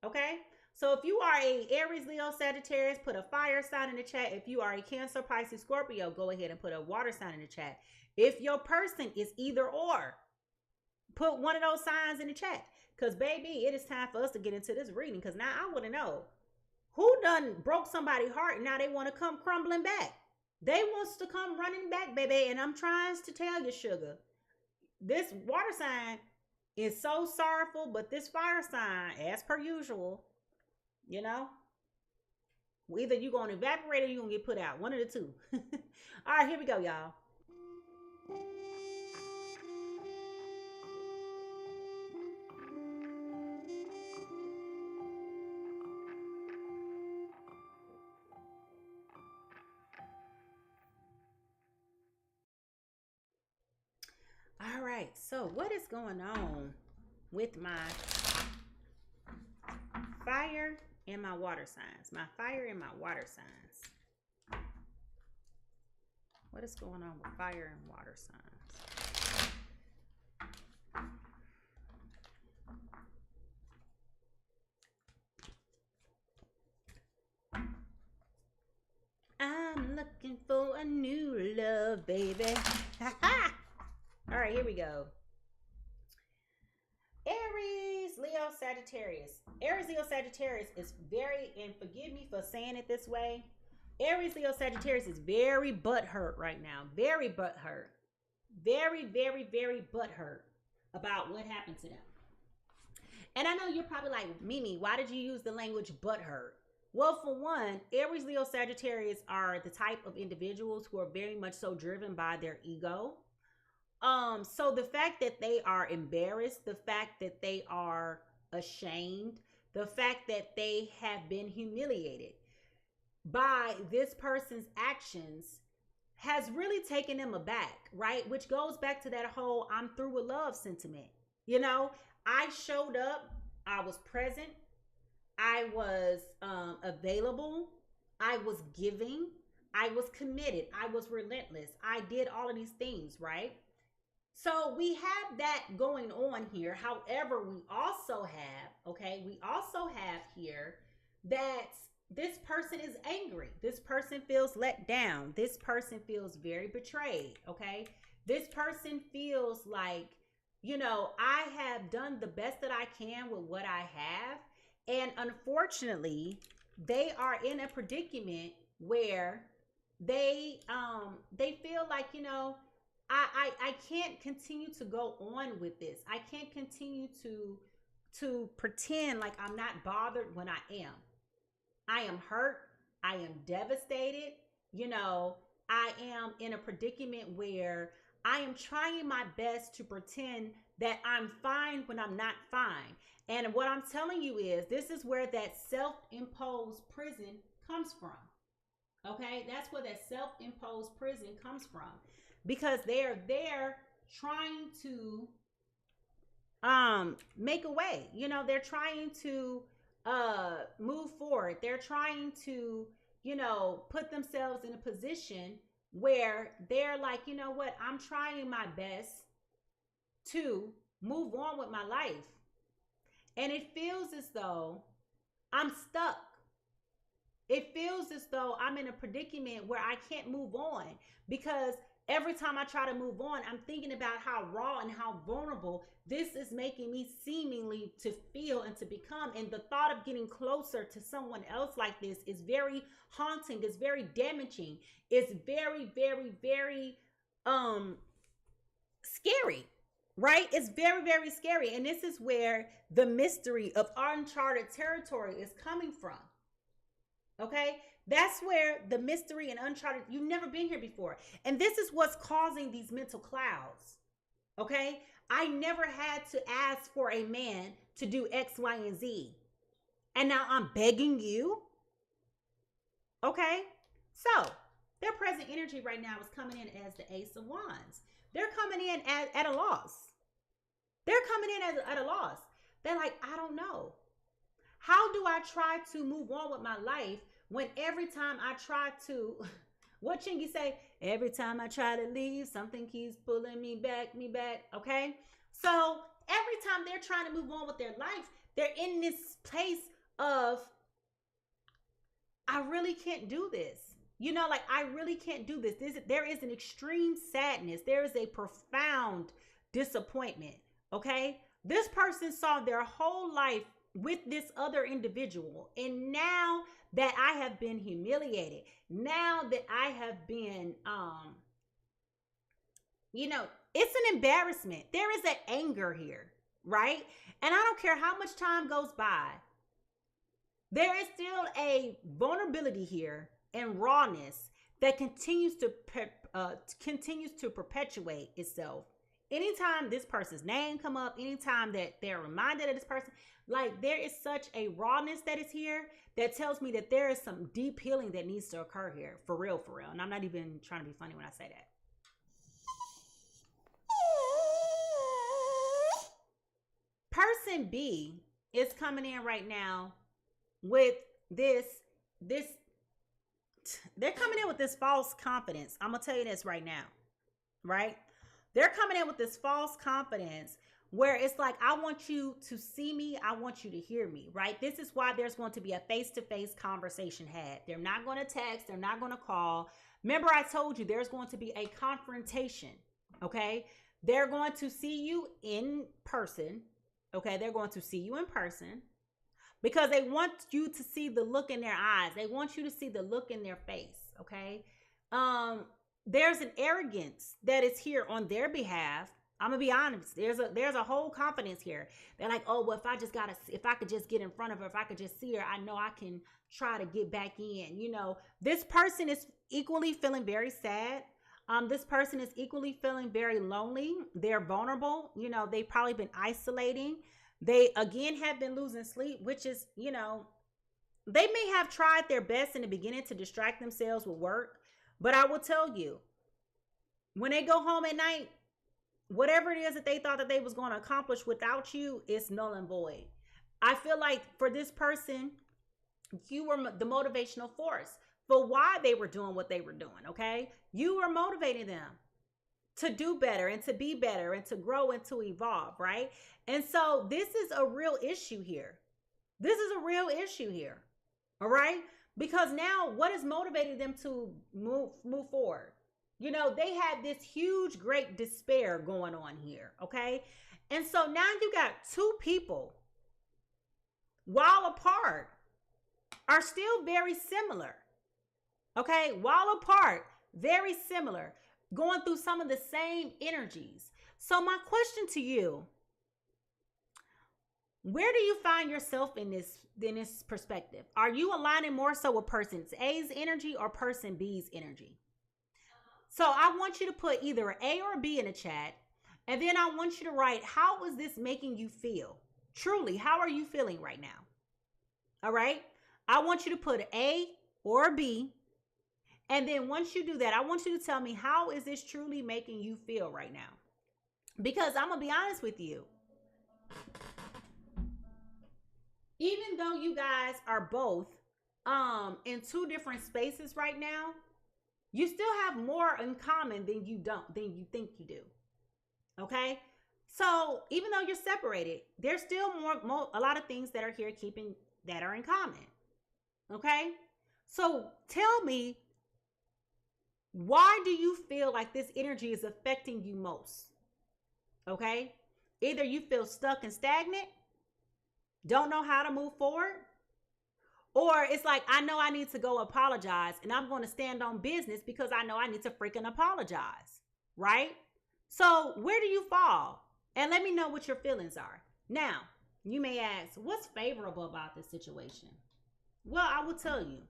Okay? So if you are a Aries, Leo, Sagittarius, put a fire sign in the chat. If you are a Cancer, Pisces, Scorpio, go ahead and put a water sign in the chat. If your person is either or, put one of those signs in the chat. Because, baby, it is time for us to get into this reading. Because now I want to know who done broke somebody's heart and now they want to come crumbling back. They wants to come running back, baby. And I'm trying to tell you, sugar, this water sign is so sorrowful, but this fire sign, as per usual, either you're going to evaporate or you're going to get put out. One of the two. All right, here we go, y'all. right, so what is going on with my fire and my water signs? My fire and my water signs. What is going on with fire and water signs? I'm looking for a new love, baby. All right, here we go. Aries, Leo, Sagittarius. Aries, Leo, Sagittarius is very, and forgive me for saying it this way, Aries, Leo, Sagittarius is very butthurt right now. Very butthurt. Very, very, very butthurt about what happened to them. And I know you're probably like, Mimi, why did you use the language butthurt? Well, for one, Aries, Leo, Sagittarius are the type of individuals who are very much so driven by their ego. So the fact that they are embarrassed, the fact that they are ashamed, the fact that they have been humiliated by this person's actions has really taken them aback, right? Which goes back to that whole I'm through with love sentiment. You know, I showed up, I was present, I was available, I was giving, I was committed, I was relentless, I did all of these things, right? So we have that going on here. However, we also have here that this person is angry. This person feels let down. This person feels very betrayed, okay? This person feels like, you know, I have done the best that I can with what I have. And unfortunately, they are in a predicament where they feel like, you know, I can't continue to go on with this. I can't continue to pretend like I'm not bothered when I am. I am hurt. I am devastated. You know, I am in a predicament where I am trying my best to pretend that I'm fine when I'm not fine. And what I'm telling you is this is where that self-imposed prison comes from. Okay, that's where that self-imposed prison comes from. Because they're there trying to make a way. You know, they're trying to move forward. They're trying to, you know, put themselves in a position where they're like, you know what, I'm trying my best to move on with my life. And it feels as though I'm stuck. It feels as though I'm in a predicament where I can't move on, because every time I try to move on, I'm thinking about how raw and how vulnerable this is making me seemingly to feel and to become. And the thought of getting closer to someone else like this is very haunting. It's very damaging. It's very, very, very scary, right? It's very, very scary. And this is where the mystery of uncharted territory is coming from. Okay? That's where the mystery and uncharted, you've never been here before. And this is what's causing these mental clouds. Okay? I never had to ask for a man to do X, Y, and Z. And now I'm begging you. Okay? So, their present energy right now is coming in as the Ace of Wands. They're coming in at a loss. They're coming in at a loss. They're like, I don't know. How do I try to move on with my life when every time I try to, what Chingy say? Every time I try to leave, something keeps pulling me back, okay? So every time they're trying to move on with their life, they're in this place of, I really can't do this. You know, like, I really can't do this. There is an extreme sadness. There is a profound disappointment, okay? This person saw their whole life with this other individual. And now that I have been humiliated, now that I have been, you know, it's an embarrassment. There is an anger here, right? And I don't care how much time goes by. There is still a vulnerability here and rawness that continues to perpetuate itself. Anytime this person's name come up, anytime that they're reminded of this person, like, there is such a rawness that is here that tells me that there is some deep healing that needs to occur here. For real, for real. And I'm not even trying to be funny when I say that. person B is coming in right now with this, they're coming in with this false confidence. I'm going to tell you this right now, right? They're coming in with this false confidence where it's like, I want you to see me. I want you to hear me, right? This is why there's going to be a face-to-face conversation had. They're not going to text. They're not going to call. Remember, I told you there's going to be a confrontation, okay? They're going to see you in person, okay? They're going to see you in person because they want you to see the look in their eyes. They want you to see the look in their face, okay? There's an arrogance that is here on their behalf. I'm gonna be honest. There's a whole confidence here. They're like, oh, well, if I could just get in front of her, if I could just see her, I know I can try to get back in. You know, this person is equally feeling very sad. This person is equally feeling very lonely. They're vulnerable. You know, they've probably been isolating. They again have been losing sleep, which is, you know, they may have tried their best in the beginning to distract themselves with work, but I will tell you, when they go home at night, whatever it is that they thought that they was going to accomplish without you is null and void. I feel like for this person, you were the motivational force for why they were doing what they were doing, okay? You were motivating them to do better and to be better and to grow and to evolve, right? And so this is a real issue here. This is a real issue here, all right? Because now what is motivating them to move forward? You know, they had this huge, great despair going on here, okay? And so now you got two people, while apart, are still very similar, okay? While apart, very similar, going through some of the same energies. So my question to you, where do you find yourself in this perspective? Are you aligning more so with person A's energy or person B's energy? So I want you to put either A or B in the chat. And then I want you to write, how is this making you feel? Truly, how are you feeling right now? All right. I want you to put A or B. And then once you do that, I want you to tell me, how is this truly making you feel right now? Because I'm going to be honest with you. Even though you guys are both in two different spaces right now, you still have more in common than you think you do. Okay? So even though you're separated, there's still a lot of things that are here that are in common. Okay? So tell me, why do you feel like this energy is affecting you most? Okay? Either you feel stuck and stagnant, don't know how to move forward, or it's like, I know I need to go apologize and I'm going to stand on business because I know I need to freaking apologize, right? So where do you fall? And let me know what your feelings are. Now, you may ask, what's favorable about this situation? Well, I will tell you.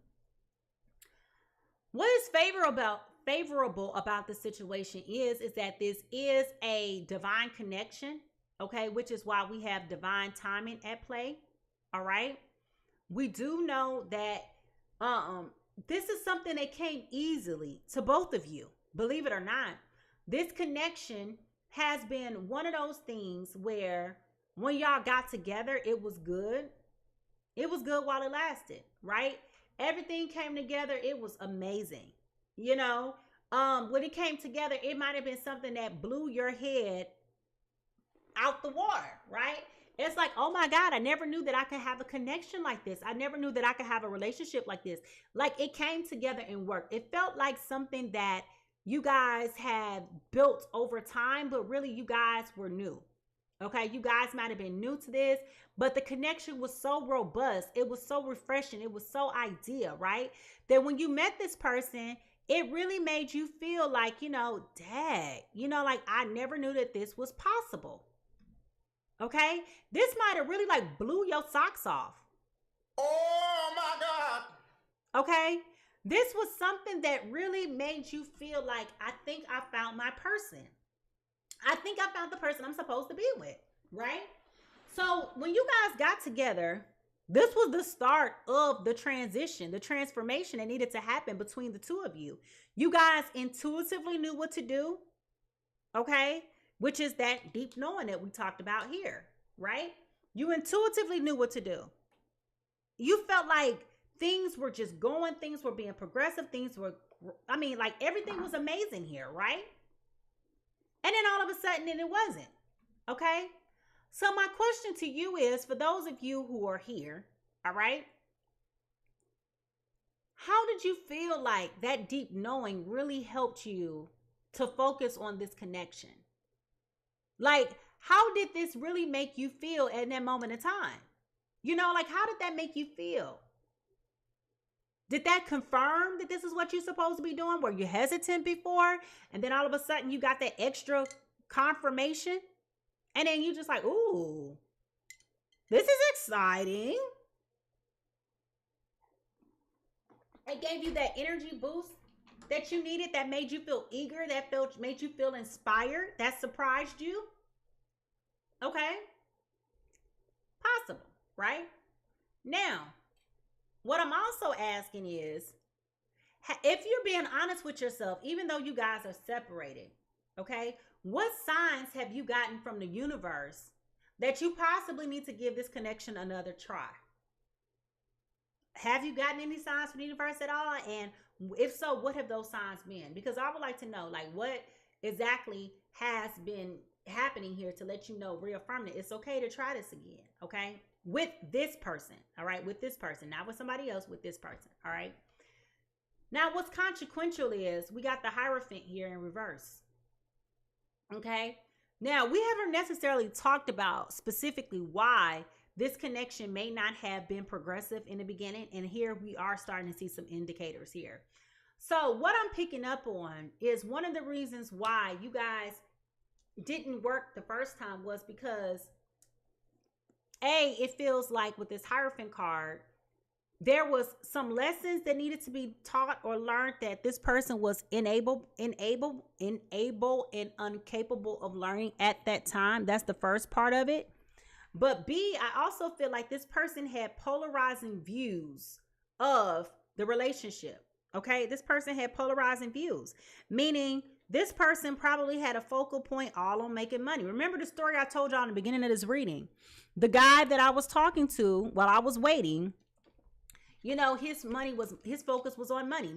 What is favorable about the situation is that this is a divine connection, okay, which is why we have divine timing at play, all right? We do know that this is something that came easily to both of you, believe it or not. This connection has been one of those things where when y'all got together, it was good. It was good while it lasted, right? Everything came together. It was amazing. You know, when it came together, it might have been something that blew your head out the water, right? It's like, oh my God, I never knew that I could have a connection like this. I never knew that I could have a relationship like this. Like, it came together and worked. It felt like something that you guys had built over time, but really you guys were new. Okay, you guys might have been new to this, but the connection was so robust. It was so refreshing. It was so ideal, right? That when you met this person, it really made you feel like, you know, dang, you know, like I never knew that this was possible. Okay, this might have really like blew your socks off. Oh my God. Okay, this was something that really made you feel like, I think I found my person. I think I found the person I'm supposed to be with, right? So when you guys got together, this was the start of the transition, the transformation that needed to happen between the two of you. You guys intuitively knew what to do, okay? Which is that deep knowing that we talked about here, right? You intuitively knew what to do. You felt like things were just going, things were being progressive, like everything was amazing here, right? And then all of a sudden, it wasn't. Okay? So my question to you is, for those of you who are here, all right, how did you feel like that deep knowing really helped you to focus on this connection? Like, how did this really make you feel at that moment in time? Like, how did that make you feel? Did that confirm that this is what you're supposed to be doing? Were you hesitant before? And then all of a sudden you got that extra confirmation? And then you just like, ooh, this is exciting. It gave you that energy boost that you needed, that made you feel eager, made you feel inspired, that surprised you. Okay? Possible, right? Now, what I'm also asking is, if you're being honest with yourself, even though you guys are separated, okay, what signs have you gotten from the universe that you possibly need to give this connection another try? Have you gotten any signs from the universe at all? And if so, what have those signs been? Because I would like to know, like, what exactly has been happening here to let you know, reaffirm that it's okay to try this again, okay? With this person, all right? With this person, not with somebody else, with this person, all right? Now, what's consequential is we got the Hierophant here in reverse, okay? Now, we haven't necessarily talked about specifically why this connection may not have been progressive in the beginning, and here we are starting to see some indicators here. So what I'm picking up on is one of the reasons why you guys didn't work the first time was because, it feels like with this Hierophant card, there was some lessons that needed to be taught or learned that this person was unable and incapable of learning at that time. That's the first part of it. But B, I also feel like this person had polarizing views of the relationship. Okay, this person had polarizing views, meaning this person probably had a focal point all on making money. Remember the story I told y'all in the beginning of this reading? The guy that I was talking to while I was waiting, his focus was on money.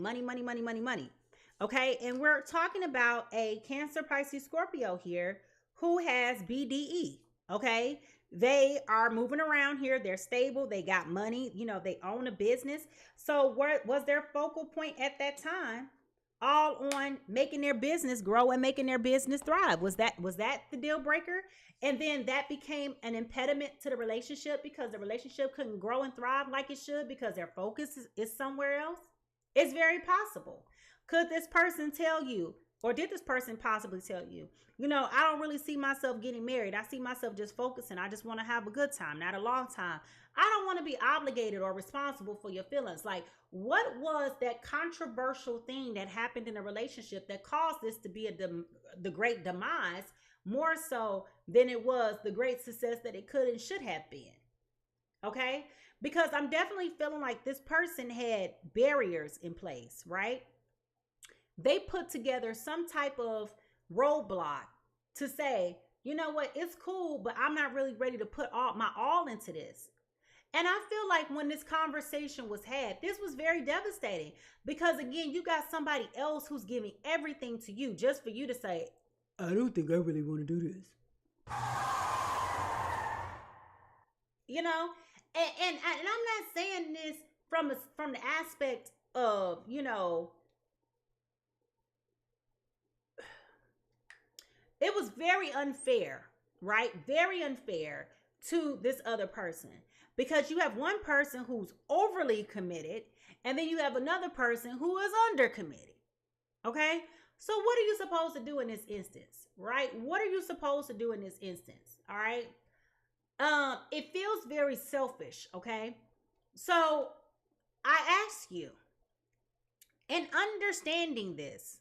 Okay, and we're talking about a Cancer, Pisces, Scorpio here who has BDE. Okay, they are moving around here. They're stable. They got money. They own a business. So what was their focal point at that time? All on making their business grow and making their business thrive. Was that the deal breaker? And then that became an impediment to the relationship because the relationship couldn't grow and thrive like it should because their focus is somewhere else? It's very possible. Could this person tell you, or did this person possibly tell you, I don't really see myself getting married. I see myself just focusing. I just want to have a good time, not a long time. I don't want to be obligated or responsible for your feelings. Like, what was that controversial thing that happened in a relationship that caused this to be the great demise more so than it was the great success that it could and should have been? Okay? Because I'm definitely feeling like this person had barriers in place, right? They put together some type of roadblock to say, you know what, it's cool, but I'm not really ready to put my all into this. And I feel like when this conversation was had, this was very devastating because, again, you got somebody else who's giving everything to you just for you to say, I don't think I really want to do this. And I'm not saying this from the aspect of, it was very unfair, right? Very unfair to this other person because you have one person who's overly committed and then you have another person who is undercommitted. Okay? So what are you supposed to do in this instance, right? What are you supposed to do in this instance? All right? It feels very selfish, okay? So I ask you, in understanding this,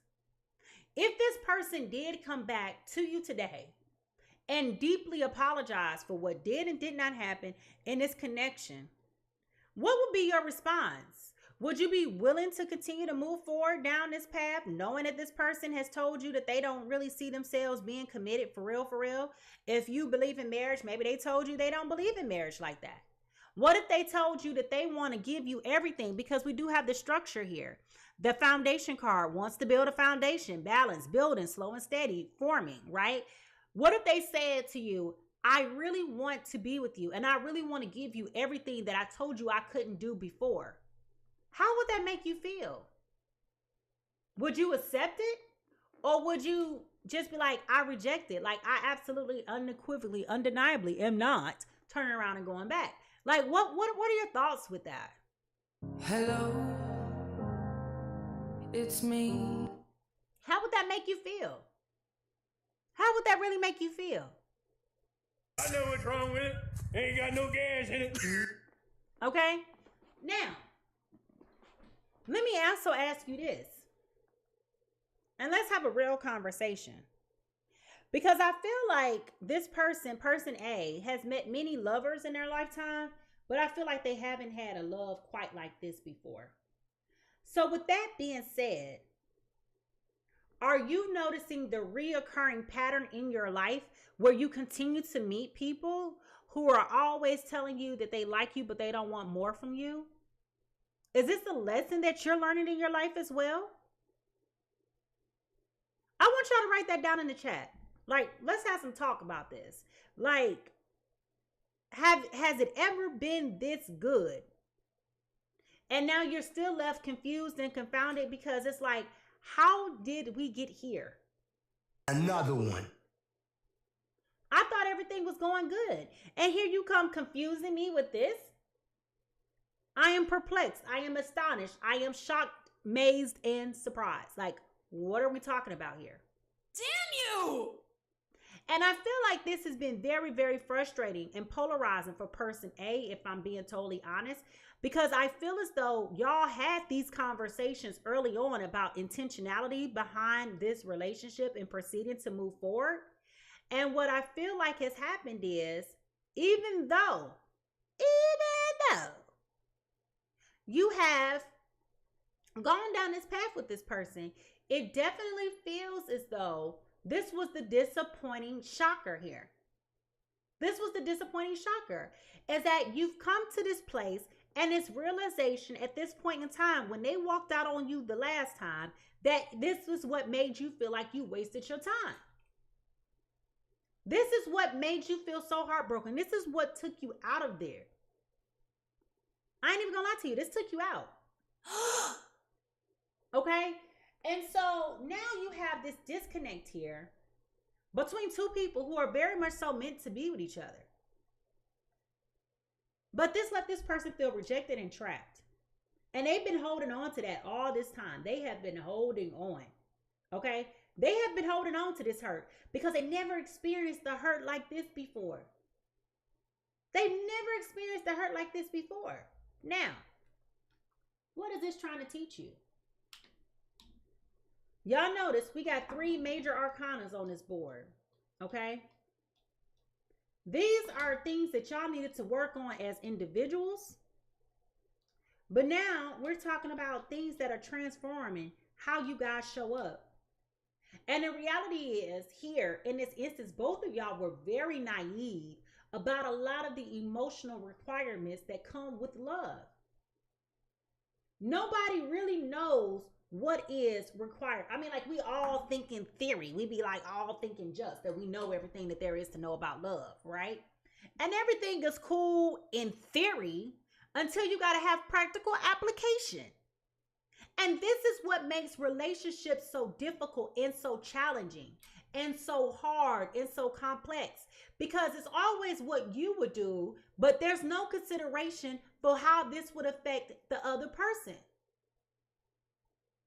if this person did come back to you today and deeply apologize for what did and did not happen in this connection, what would be your response? Would you be willing to continue to move forward down this path, knowing that this person has told you that they don't really see themselves being committed for real, for real? If you believe in marriage, maybe they told you they don't believe in marriage like that. What if they told you that they want to give you everything? Because we do have the structure here. The foundation card wants to build a foundation, balance, building, slow and steady, forming, right? What if they said to you, I really want to be with you and I really want to give you everything that I told you I couldn't do before? How would that make you feel? Would you accept it? Or would you just be like, I reject it? Like, I absolutely, unequivocally, undeniably am not turning around and going back. Like, what are your thoughts with that? Hello, it's me. How would that make you feel? How would that really make you feel? I know what's wrong with it. Ain't got no gas in it. Okay? Now, let me also ask you this. And let's have a real conversation. Because I feel like this person A, has met many lovers in their lifetime, but I feel like they haven't had a love quite like this before. So with that being said, are you noticing the reoccurring pattern in your life where you continue to meet people who are always telling you that they like you, but they don't want more from you? Is this a lesson that you're learning in your life as well? I want y'all to write that down in the chat. Like, let's have some talk about this. Like, has it ever been this good? And now you're still left confused and confounded because it's like, how did we get here? Another one. I thought everything was going good. And here you come confusing me with this. I am perplexed. I am astonished. I am shocked, amazed, and surprised. Like, what are we talking about here? Damn you! And I feel like this has been very, very frustrating and polarizing for person A, if I'm being totally honest, because I feel as though y'all had these conversations early on about intentionality behind this relationship and proceeding to move forward. And what I feel like has happened is, even though you have gone down this path with this person, it definitely feels as though this was the disappointing shocker here. This was the disappointing shocker, is that you've come to this place and it's realization at this point in time, when they walked out on you the last time, that this was what made you feel like you wasted your time. This is what made you feel so heartbroken. This is what took you out of there. I ain't even gonna lie to you. This took you out. Okay? And so now you have this disconnect here between two people who are very much so meant to be with each other. But this let this person feel rejected and trapped. And they've been holding on to that all this time. They have been holding on. Okay? They have been holding on to this hurt because they never experienced the hurt like this before. They never experienced the hurt like this before. Now, what is this trying to teach you? Y'all notice we got 3 major arcanas on this board. Okay? These are things that y'all needed to work on as individuals. But now we're talking about things that are transforming how you guys show up. And the reality is, here in this instance, both of y'all were very naive about a lot of the emotional requirements that come with love. Nobody really knows what is required. I mean, like, we all think in theory. We be like all thinking just that we know everything that there is to know about love, right? And everything is cool in theory until you got to have practical application. And this is what makes relationships so difficult and so challenging and so hard and so complex, because it's always what you would do, but there's no consideration for how this would affect the other person.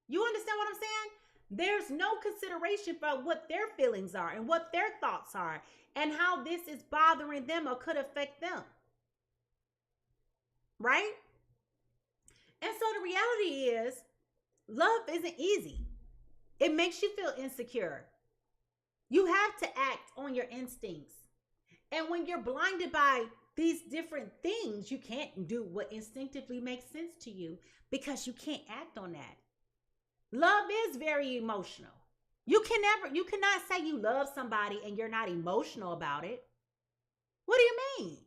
You understand what I'm saying? There's no consideration for what their feelings are and what their thoughts are and how this is bothering them or could affect them. Right? And so the reality is, love isn't easy. It makes you feel insecure. You have to act on your instincts. And when you're blinded by these different things. You can't do what instinctively makes sense to you because you can't act on that. Love is very emotional. You cannot say you love somebody and you're not emotional about it. What do you mean?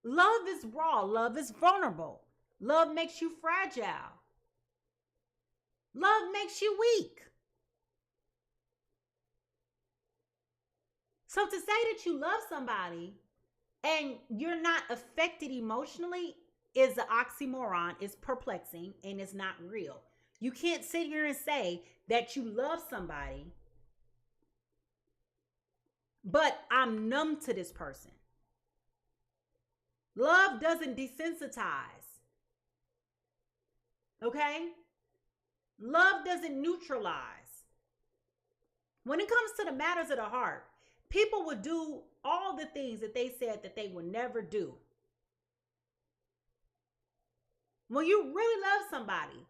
Love is raw. Love is vulnerable. Love makes you fragile. Love makes you weak. So to say that you love somebody and you're not affected emotionally is an oxymoron, is perplexing, and it's not real. You can't sit here and say that you love somebody, but I'm numb to this person. Love doesn't desensitize. Okay? Love doesn't neutralize. When it comes to the matters of the heart, people would do all the things that they said that they would never do. When you really love somebody,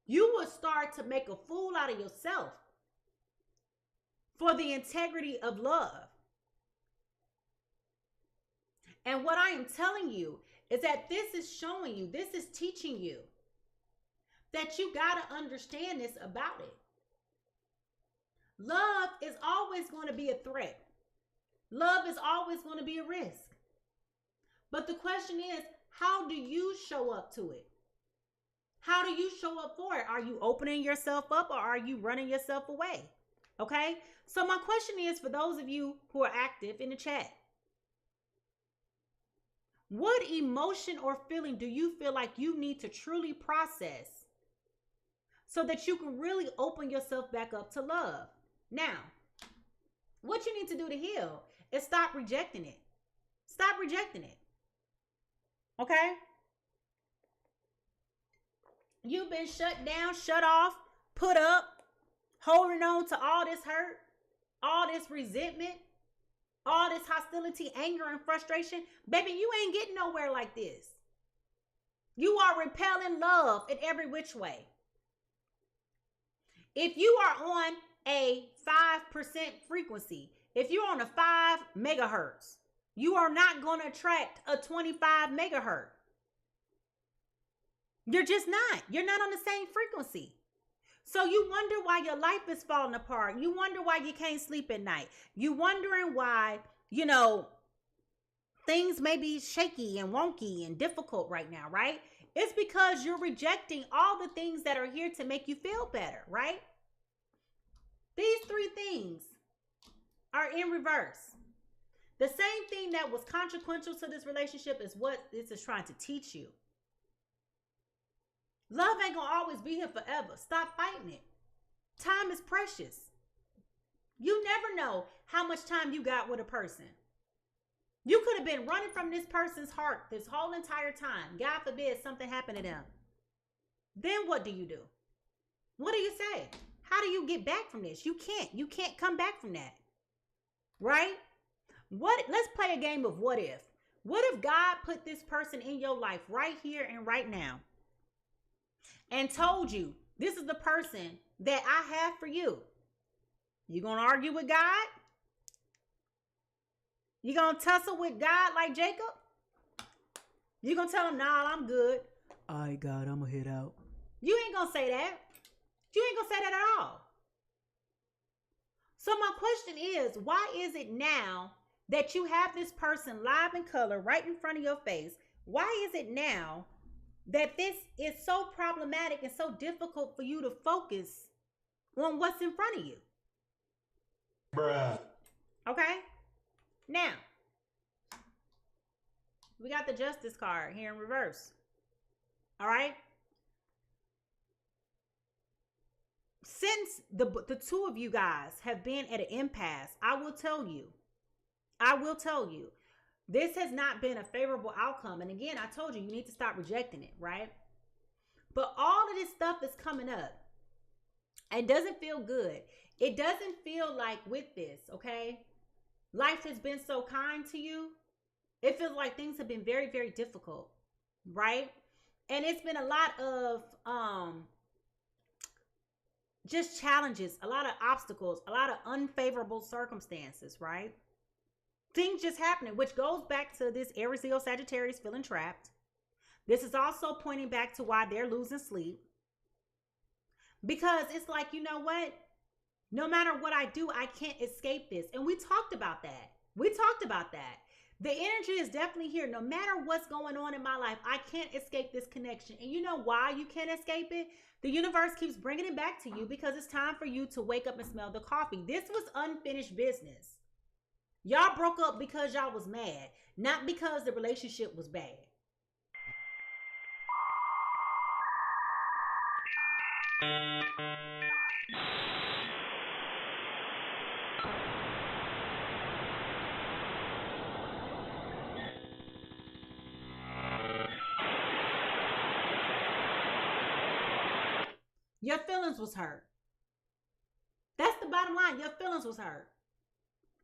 you will start to make a fool out of yourself for the integrity of love. And what I am telling you is that this is showing you, this is teaching you that you got to understand this about it. Love is always going to be a threat. Love is always going to be a risk. But the question is, how do you show up to it? How do you show up for it? Are you opening yourself up or are you running yourself away? Okay? So my question is for those of you who are active in the chat, what emotion or feeling do you feel like you need to truly process so that you can really open yourself back up to love? Now, what you need to do to heal is stop rejecting it. Stop rejecting it. Okay? You've been shut down, shut off, put up, holding on to all this hurt, all this resentment, all this hostility, anger, and frustration. Baby, you ain't getting nowhere like this. You are repelling love in every which way. If you are on a 5% frequency, if you're on a 5 megahertz, you are not going to attract a 25 megahertz. You're just not. You're not on the same frequency. So you wonder why your life is falling apart. You wonder why you can't sleep at night. You wondering why, things may be shaky and wonky and difficult right now, right? It's because you're rejecting all the things that are here to make you feel better, right? These 3 things are in reverse. The same thing that was consequential to this relationship is what this is trying to teach you. Love ain't gonna always be here forever. Stop fighting it. Time is precious. You never know how much time you got with a person. You could have been running from this person's heart this whole entire time. God forbid something happened to them. Then what do you do? What do you say? How do you get back from this? You can't. You can't come back from that. Right? Let's play a game of what if. What if God put this person in your life right here and right now and told you, this is the person that I have for you? You gonna argue with God? You gonna tussle with God like Jacob? You gonna tell him, nah, I'm good. All right, God, I'm gonna head out. You ain't gonna say that. You ain't gonna say that at all. So my question is, why is it now that you have this person live in color right in front of your face? Why is it now that this is so problematic and so difficult for you to focus on what's in front of you? Bruh. Okay? Now, we got the Justice card here in reverse. All right? Since the 2 of you guys have been at an impasse, I will tell you, this has not been a favorable outcome. And again, I told you, you need to stop rejecting it, right? But all of this stuff is coming up. It doesn't feel good. It doesn't feel like with this, okay? Life has been so kind to you. It feels like things have been very, very difficult, right? And it's been a lot of just challenges, a lot of obstacles, a lot of unfavorable circumstances, right? Things just happening, which goes back to this Aries, Leo, Sagittarius feeling trapped. This is also pointing back to why they're losing sleep. Because it's like, you know what? No matter what I do, I can't escape this. And we talked about that. The energy is definitely here. No matter what's going on in my life, I can't escape this connection. And you know why you can't escape it? The universe keeps bringing it back to you because it's time for you to wake up and smell the coffee. This was unfinished business. Y'all broke up because y'all was mad, not because the relationship was bad. Your feelings was hurt. That's the bottom line. Your feelings was hurt.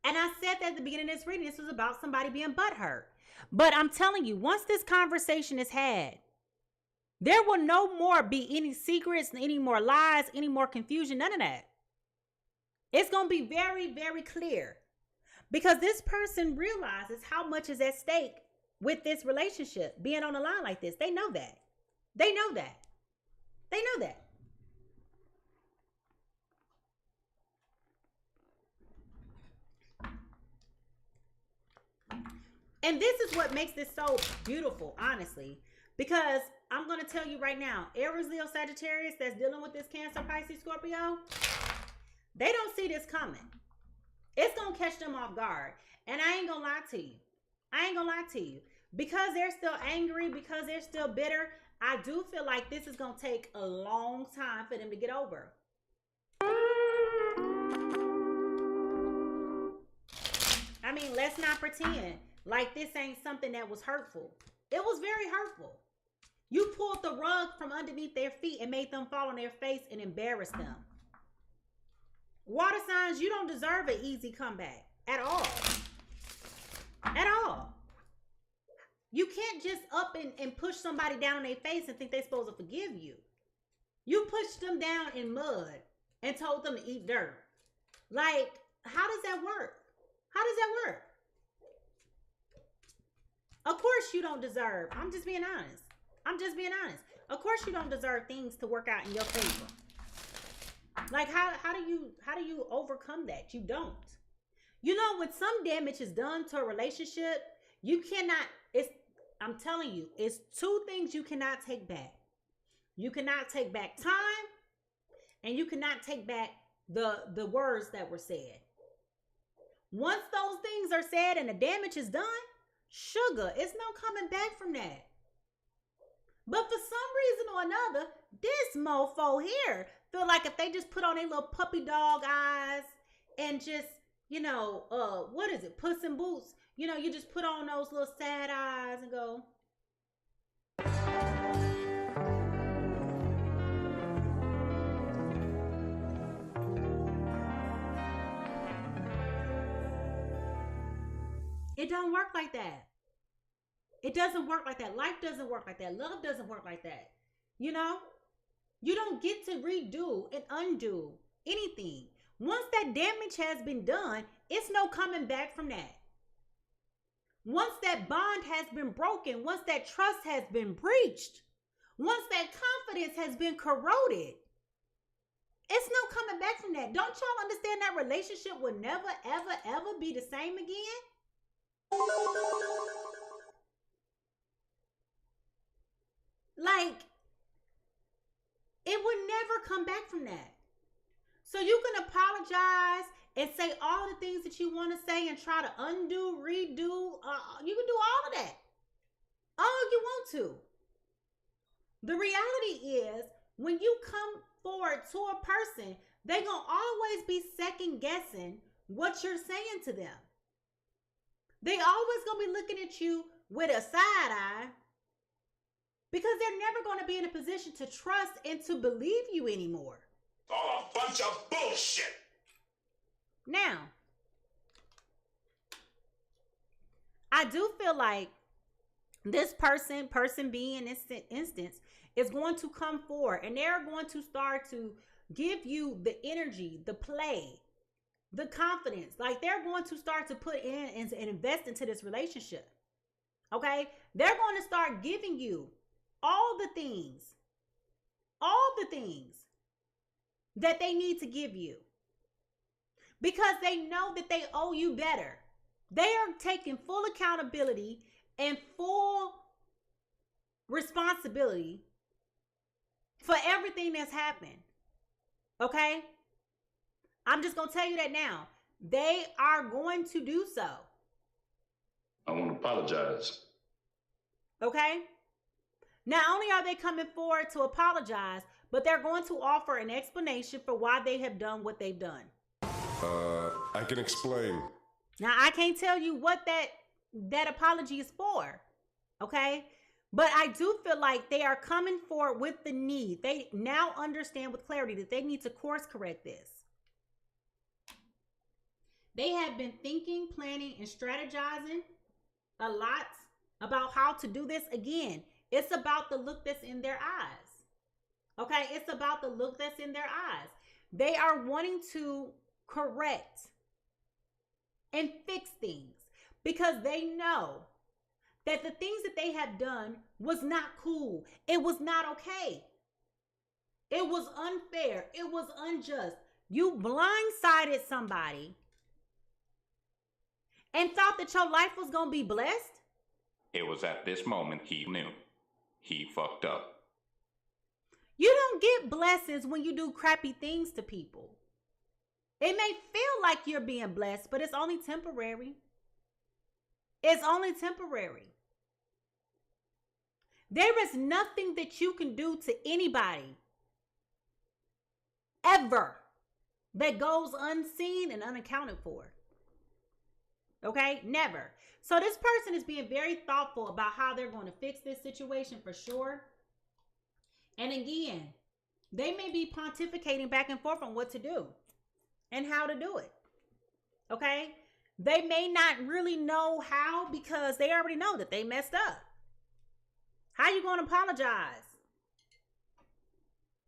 And I said that at the beginning of this reading, this was about somebody being butthurt. But I'm telling you, once this conversation is had, there will no more be any secrets, any more lies, any more confusion, none of that. It's going to be very, very clear. Because this person realizes how much is at stake with this relationship being on the line like this. They know that. They know that. They know that. And this is what makes this so beautiful, honestly, because I'm going to tell you right now, Aries, Leo, Sagittarius that's dealing with this Cancer, Pisces, Scorpio, they don't see this coming. It's going to catch them off guard. And I ain't going to lie to you. Because they're still angry, because they're still bitter, I do feel like this is going to take a long time for them to get over. I mean, let's not pretend like this ain't something that was hurtful. It was very hurtful. You pulled the rug from underneath their feet and made them fall on their face and embarrass them. Water signs, you don't deserve an easy comeback at all. At all. You can't just up and push somebody down on their face and think they're supposed to forgive you. You pushed them down in mud and told them to eat dirt. Like, how does that work? How does that work? Of course you don't deserve. I'm just being honest. Of course you don't deserve things to work out in your favor. Like how do you overcome that? You don't. You know, when some damage is done to a relationship, you cannot, I'm telling you, it's two things you cannot take back. You cannot take back time, and you cannot take back the words that were said. Once those things are said and the damage is done, sugar, it's no coming back from that. But for some reason or another, this mofo here feel like if they just put on their little puppy dog eyes and just, you know, what is it, Puss in Boots, you know, you just put on those little sad eyes and go, it don't work like that. It doesn't work like that. Life doesn't work like that. Love doesn't work like that. You know, you don't get to redo and undo anything. Once that damage has been done, it's no coming back from that. Once that bond has been broken, once that trust has been breached, once that confidence has been corroded, it's no coming back from that. Don't y'all understand that relationship will never, ever, ever be the same again? Like, it would never come back from that. So you can apologize and say all the things that you want to say and try to undo, redo. You can do all of that. All you want to. The reality is, when you come forward to a person, they're going to always be second guessing what you're saying to them. They always going to be looking at you with a side eye because they're never going to be in a position to trust and to believe you anymore. All a bunch of bullshit. Now, I do feel like this person B in this instance is going to come forward and they're going to start to give you the energy, the play the confidence. Like, they're going to start to put in and invest into this relationship. Okay? They're going to start giving you all the things that they need to give you, because they know that they owe you better. They are taking full accountability and full responsibility for everything that's happened. Okay? I'm just going to tell you that now. They are going to do so. I want to apologize. Okay? Not only are they coming forward to apologize, but they're going to offer an explanation for why they have done what they've done. I can explain. Now, I can't tell you what that apology is for, okay? But I do feel like they are coming forward with the need. They now understand with clarity that they need to course correct this. They have been thinking, planning, and strategizing a lot about how to do this. Again, it's about the look that's in their eyes. Okay, it's about the look that's in their eyes. They are wanting to correct and fix things because they know that the things that they have done was not cool. It was not okay. It was unfair. It was unjust. You blindsided somebody and thought that your life was going to be blessed. It was at this moment he knew. He fucked up. You don't get blessings when you do crappy things to people. It may feel like you're being blessed, but it's only temporary. It's only temporary. There is nothing that you can do to anybody ever that goes unseen and unaccounted for. Okay? Never. So this person is being very thoughtful about how they're going to fix this situation for sure. And again, they may be pontificating back and forth on what to do and how to do it. Okay? They may not really know how because they already know that they messed up. How you going to apologize?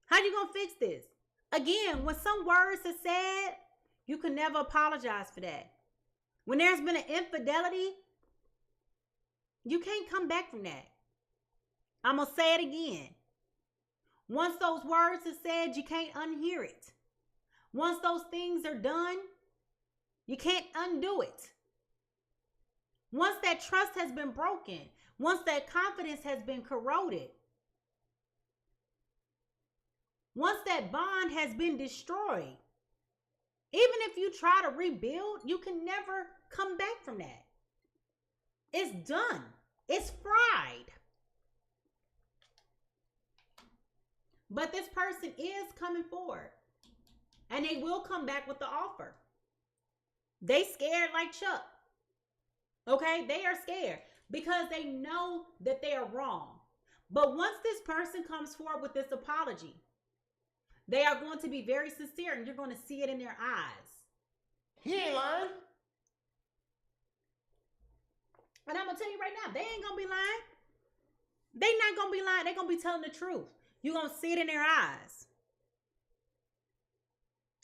How you going to fix this? Again, when some words are said, you can never apologize for that. When there's been an infidelity, you can't come back from that. I'm going to say it again. Once those words are said, you can't unhear it. Once those things are done, you can't undo it. Once that trust has been broken, once that confidence has been corroded, once that bond has been destroyed, even if you try to rebuild, you can never come back from that. It's done. It's fried. But this person is coming forward. And they will come back with the offer. They scared like Chuck. Okay? They are scared because they know that they are wrong. But once this person comes forward with this apology, they are going to be very sincere and you're going to see it in their eyes. He ain't lying. And I'm going to tell you right now, they ain't going to be lying. They not going to be lying. They're going to be telling the truth. You're going to see it in their eyes.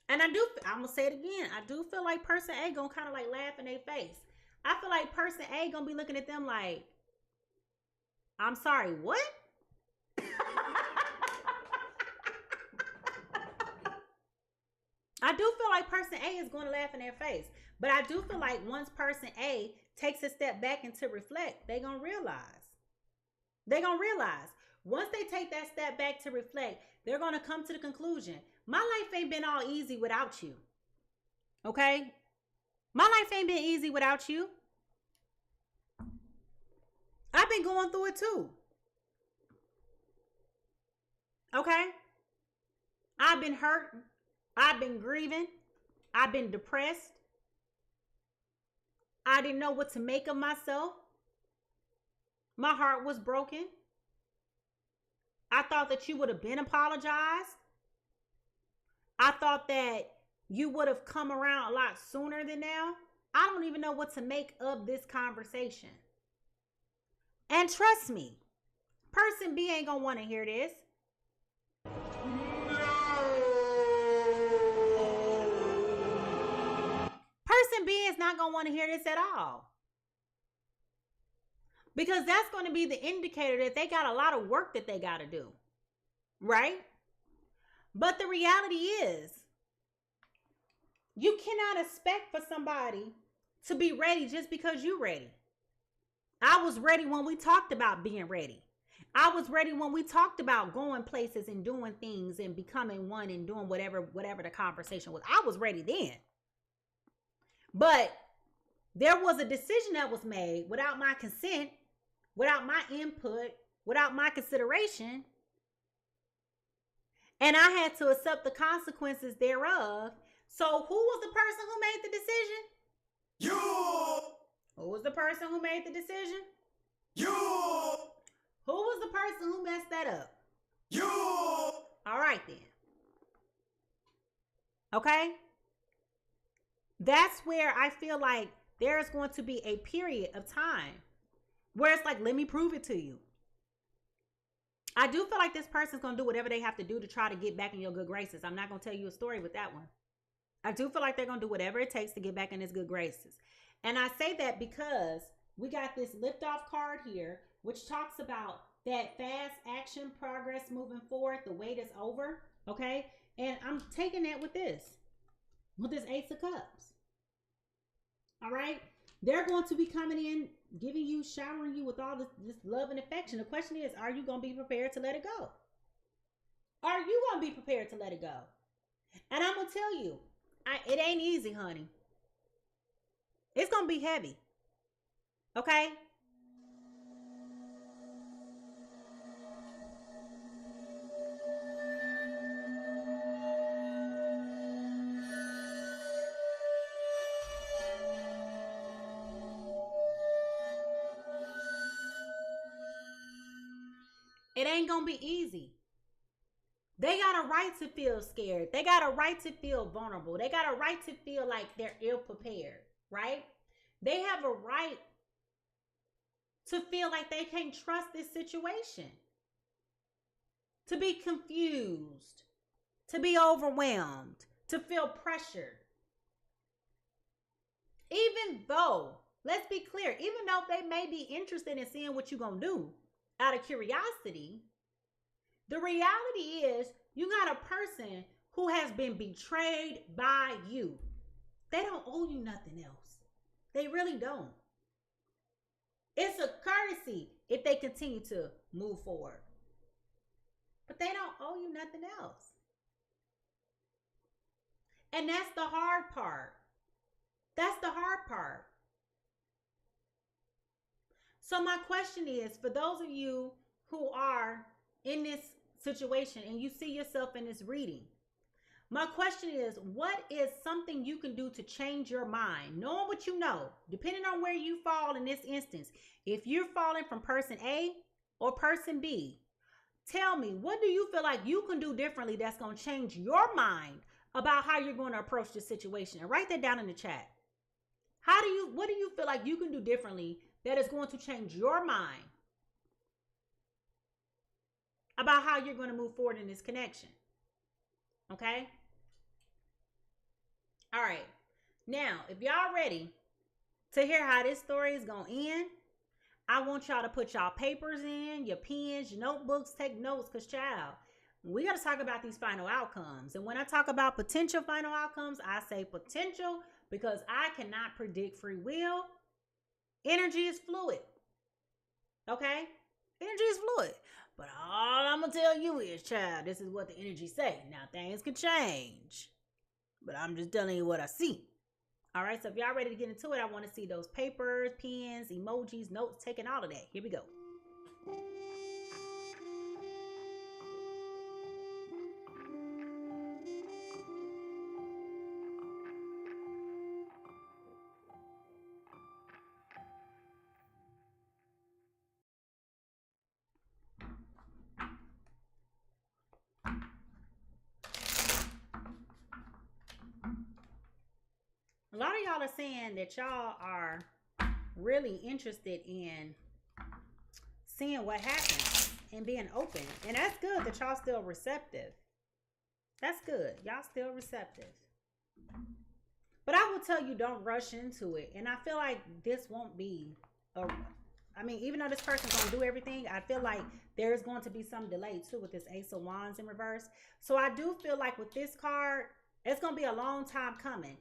And I'm going to say it again. I do feel like person A going to kind of like laugh in their face. I feel like person A going to be looking at them like, I'm sorry, what? I do feel like person A is going to laugh in their face. But I do feel like once person A takes a step back and to reflect, they're going to realize. They're going to realize. Once they take that step back to reflect, they're going to come to the conclusion, my life ain't been all easy without you. Okay? My life ain't been easy without you. I've been going through it too. Okay? I've been hurt. I've been grieving. I've been depressed. I didn't know what to make of myself. My heart was broken. I thought that you would have been apologized. I thought that you would have come around a lot sooner than now. I don't even know what to make of this conversation. And trust me, person B ain't gonna want to hear this. not going to want to hear this at all. Because that's going to be the indicator that they got a lot of work that they got to do. Right? But the reality is, you cannot expect for somebody to be ready just because you're ready. I was ready when we talked about being ready. I was ready when we talked about going places and doing things and becoming one and doing whatever the conversation was. I was ready then. But there was a decision that was made without my consent, without my input, without my consideration. And I had to accept the consequences thereof. So who was the person who made the decision? You! Who was the person who made the decision? You! Who was the person who messed that up? You! All right then. Okay? That's where I feel like there is going to be a period of time where it's like, let me prove it to you. I do feel like this person's going to do whatever they have to do to try to get back in your good graces. I'm not going to tell you a story with that one. I do feel like they're going to do whatever it takes to get back in his good graces. And I say that because we got this liftoff card here, which talks about that fast action, progress moving forward, the wait is over, okay? And I'm taking that with this Ace of Cups. All right? They're going to be coming in, giving you, showering you with all this love and affection. The question is, are you going to be prepared to let it go? Are you going to be prepared to let it go? And I'm going to tell you, it ain't easy, honey. It's going to be heavy. Okay? It ain't gonna be easy. They got a right to feel scared. They got a right to feel vulnerable. They got a right to feel like they're ill prepared, right? They have a right to feel like they can't trust this situation, to be confused, to be overwhelmed, to feel pressured. Even though, let's be clear, even though they may be interested in seeing what you're gonna do out of curiosity, the reality is you got a person who has been betrayed by you. They don't owe you nothing else. They really don't. It's a courtesy if they continue to move forward. But they don't owe you nothing else. And that's the hard part. That's the hard part. So my question is, for those of you who are in this situation and you see yourself in this reading, my question is, what is something you can do to change your mind? Knowing what you know, depending on where you fall in this instance, if you're falling from person A or person B, tell me, what do you feel like you can do differently that's going to change your mind about how you're going to approach this situation? And write that down in the chat. What do you feel like you can do differently that is going to change your mind about how you're going to move forward in this connection? Okay? All right. Now, if y'all ready to hear how this story is going to end, I want y'all to put y'all papers in, your pens, your notebooks, take notes, because, child, we got to talk about these final outcomes. And when I talk about potential final outcomes, I say potential because I cannot predict free will. Energy is fluid. Okay? Energy is fluid. But all I'm going to tell you is, child, this is what the energy say. Now, things can change. But I'm just telling you what I see. All right? So if y'all ready to get into it, I want to see those papers, pens, emojis, notes, taking all of that. Here we go. A lot of y'all are saying that y'all are really interested in seeing what happens and being open. And that's good that y'all still receptive. That's good. Y'all still receptive. But I will tell you, don't rush into it. And I feel like this won't be even though this person's going to do everything, I feel like there's going to be some delay too with this Ace of Wands in reverse. So I do feel like with this card, it's going to be a long time coming.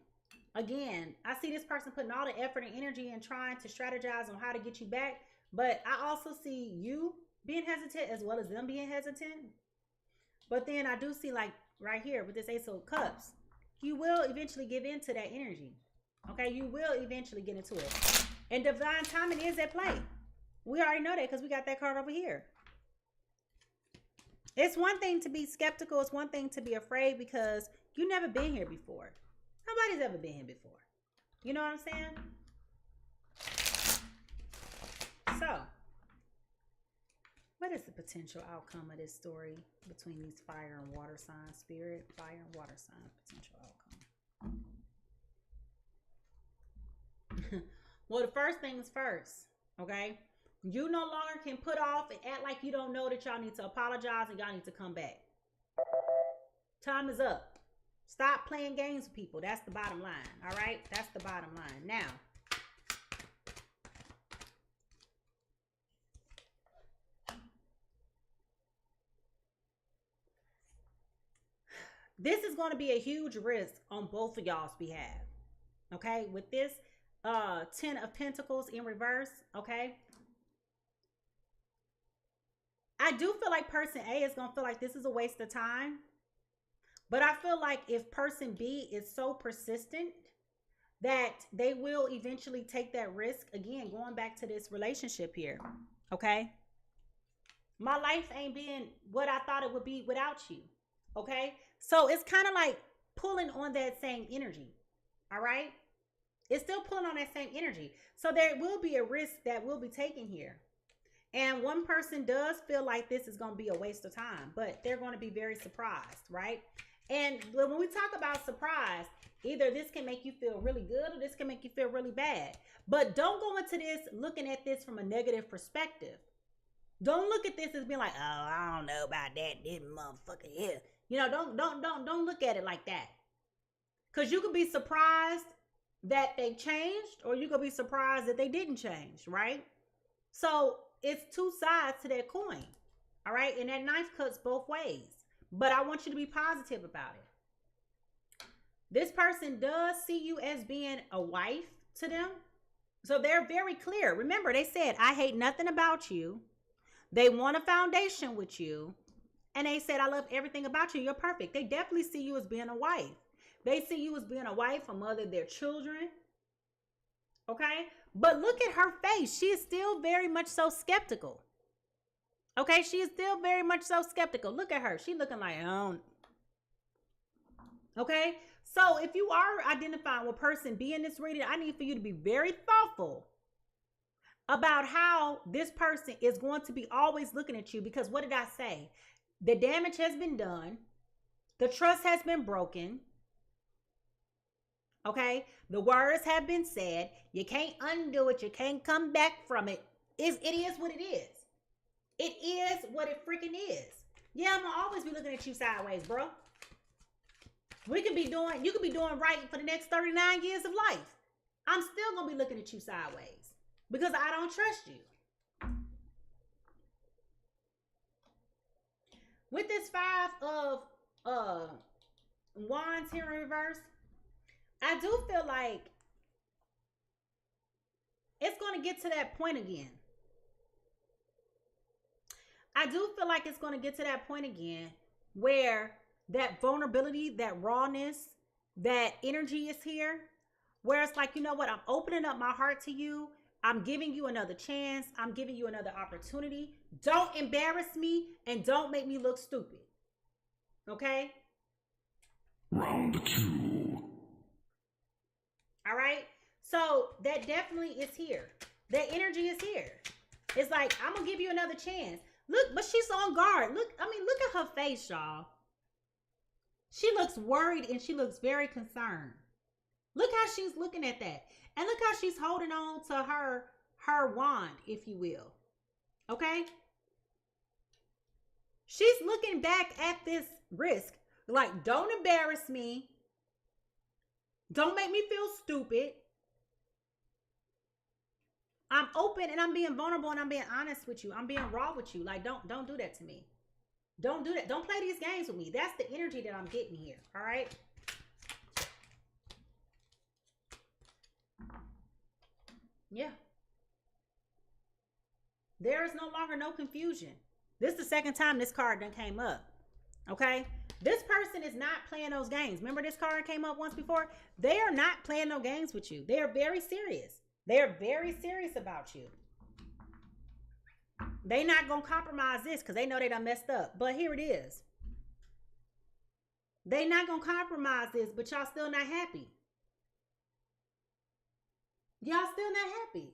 Again, I see this person putting all the effort and energy and trying to strategize on how to get you back. But I also see you being hesitant as well as them being hesitant. But then I do see, like right here with this Ace of Cups, you will eventually give in to that energy. Okay, you will eventually get into it. And divine timing is at play. We already know that because we got that card over here. It's one thing to be skeptical. It's one thing to be afraid because you've never been here before. Nobody's ever been here before. You know what I'm saying? So, what is the potential outcome of this story between these fire and water signs? Spirit, fire and water sign, potential outcome. Well, the first things first, okay? You no longer can put off and act like you don't know that y'all need to apologize and y'all need to come back. Time is up. Stop playing games with people. That's the bottom line, all right? That's the bottom line. Now, this is going to be a huge risk on both of y'all's behalf, okay? With this 10 of Pentacles in reverse, okay? I do feel like person A is going to feel like this is a waste of time. But I feel like if person B is so persistent that they will eventually take that risk. Again, going back to this relationship here, okay? My life ain't been what I thought it would be without you, okay? So it's kind of like pulling on that same energy, all right? It's still pulling on that same energy. So there will be a risk that will be taken here. And one person does feel like this is going to be a waste of time, but they're going to be very surprised, right? And when we talk about surprise, either this can make you feel really good or this can make you feel really bad. But don't go into this looking at this from a negative perspective. Don't look at this as being like, oh, I don't know about that, this motherfucker here. You know, don't look at it like that. Because you could be surprised that they changed, or you could be surprised that they didn't change, right? So it's two sides to that coin, all right? And that knife cuts both ways. But I want you to be positive about it. This person does see you as being a wife to them. So they're very clear. Remember, they said, I hate nothing about you. They want a foundation with you. And they said, I love everything about you. You're perfect. They definitely see you as being a wife. They see you as being a wife, a mother, their children. Okay? But look at her face. She is still very much so skeptical. Okay? She is still very much so skeptical. Look at her. She looking like, okay? So if you are identifying with person B in this reading, I need for you to be very thoughtful about how this person is going to be always looking at you. Because what did I say? The damage has been done. The trust has been broken. Okay? The words have been said. You can't undo it. You can't come back from it. It is what it is. It is what it freaking is. Yeah, I'm going to always be looking at you sideways, bro. You could be doing right for the next 39 years of life. I'm still going to be looking at you sideways because I don't trust you. With this 5 of wands here in reverse, I do feel like it's going to get to that point again. I do feel like it's going to get to that point again where that vulnerability, that rawness, that energy is here. Where it's like, you know what? I'm opening up my heart to you. I'm giving you another chance. I'm giving you another opportunity. Don't embarrass me and don't make me look stupid. Okay? Round 2. All right? So that definitely is here. That energy is here. It's like, I'm going to give you another chance. Look, but she's on guard. Look at her face, y'all. She looks worried and she looks very concerned. Look how she's looking at that. And look how she's holding on to her wand, if you will. Okay? She's looking back at this risk. Like, don't embarrass me. Don't make me feel stupid. I'm open and I'm being vulnerable and I'm being honest with you. I'm being raw with you. Like, don't do that to me. Don't do that. Don't play these games with me. That's the energy that I'm getting here. All right. Yeah. There is no longer no confusion. This is the second time this card done came up. Okay. This person is not playing those games. Remember this card came up once before? They are not playing no games with you. They are very serious. They're very serious about you. They not going to compromise this because they know they done messed up. But here it is. They not going to compromise this, but y'all still not happy. Y'all still not happy.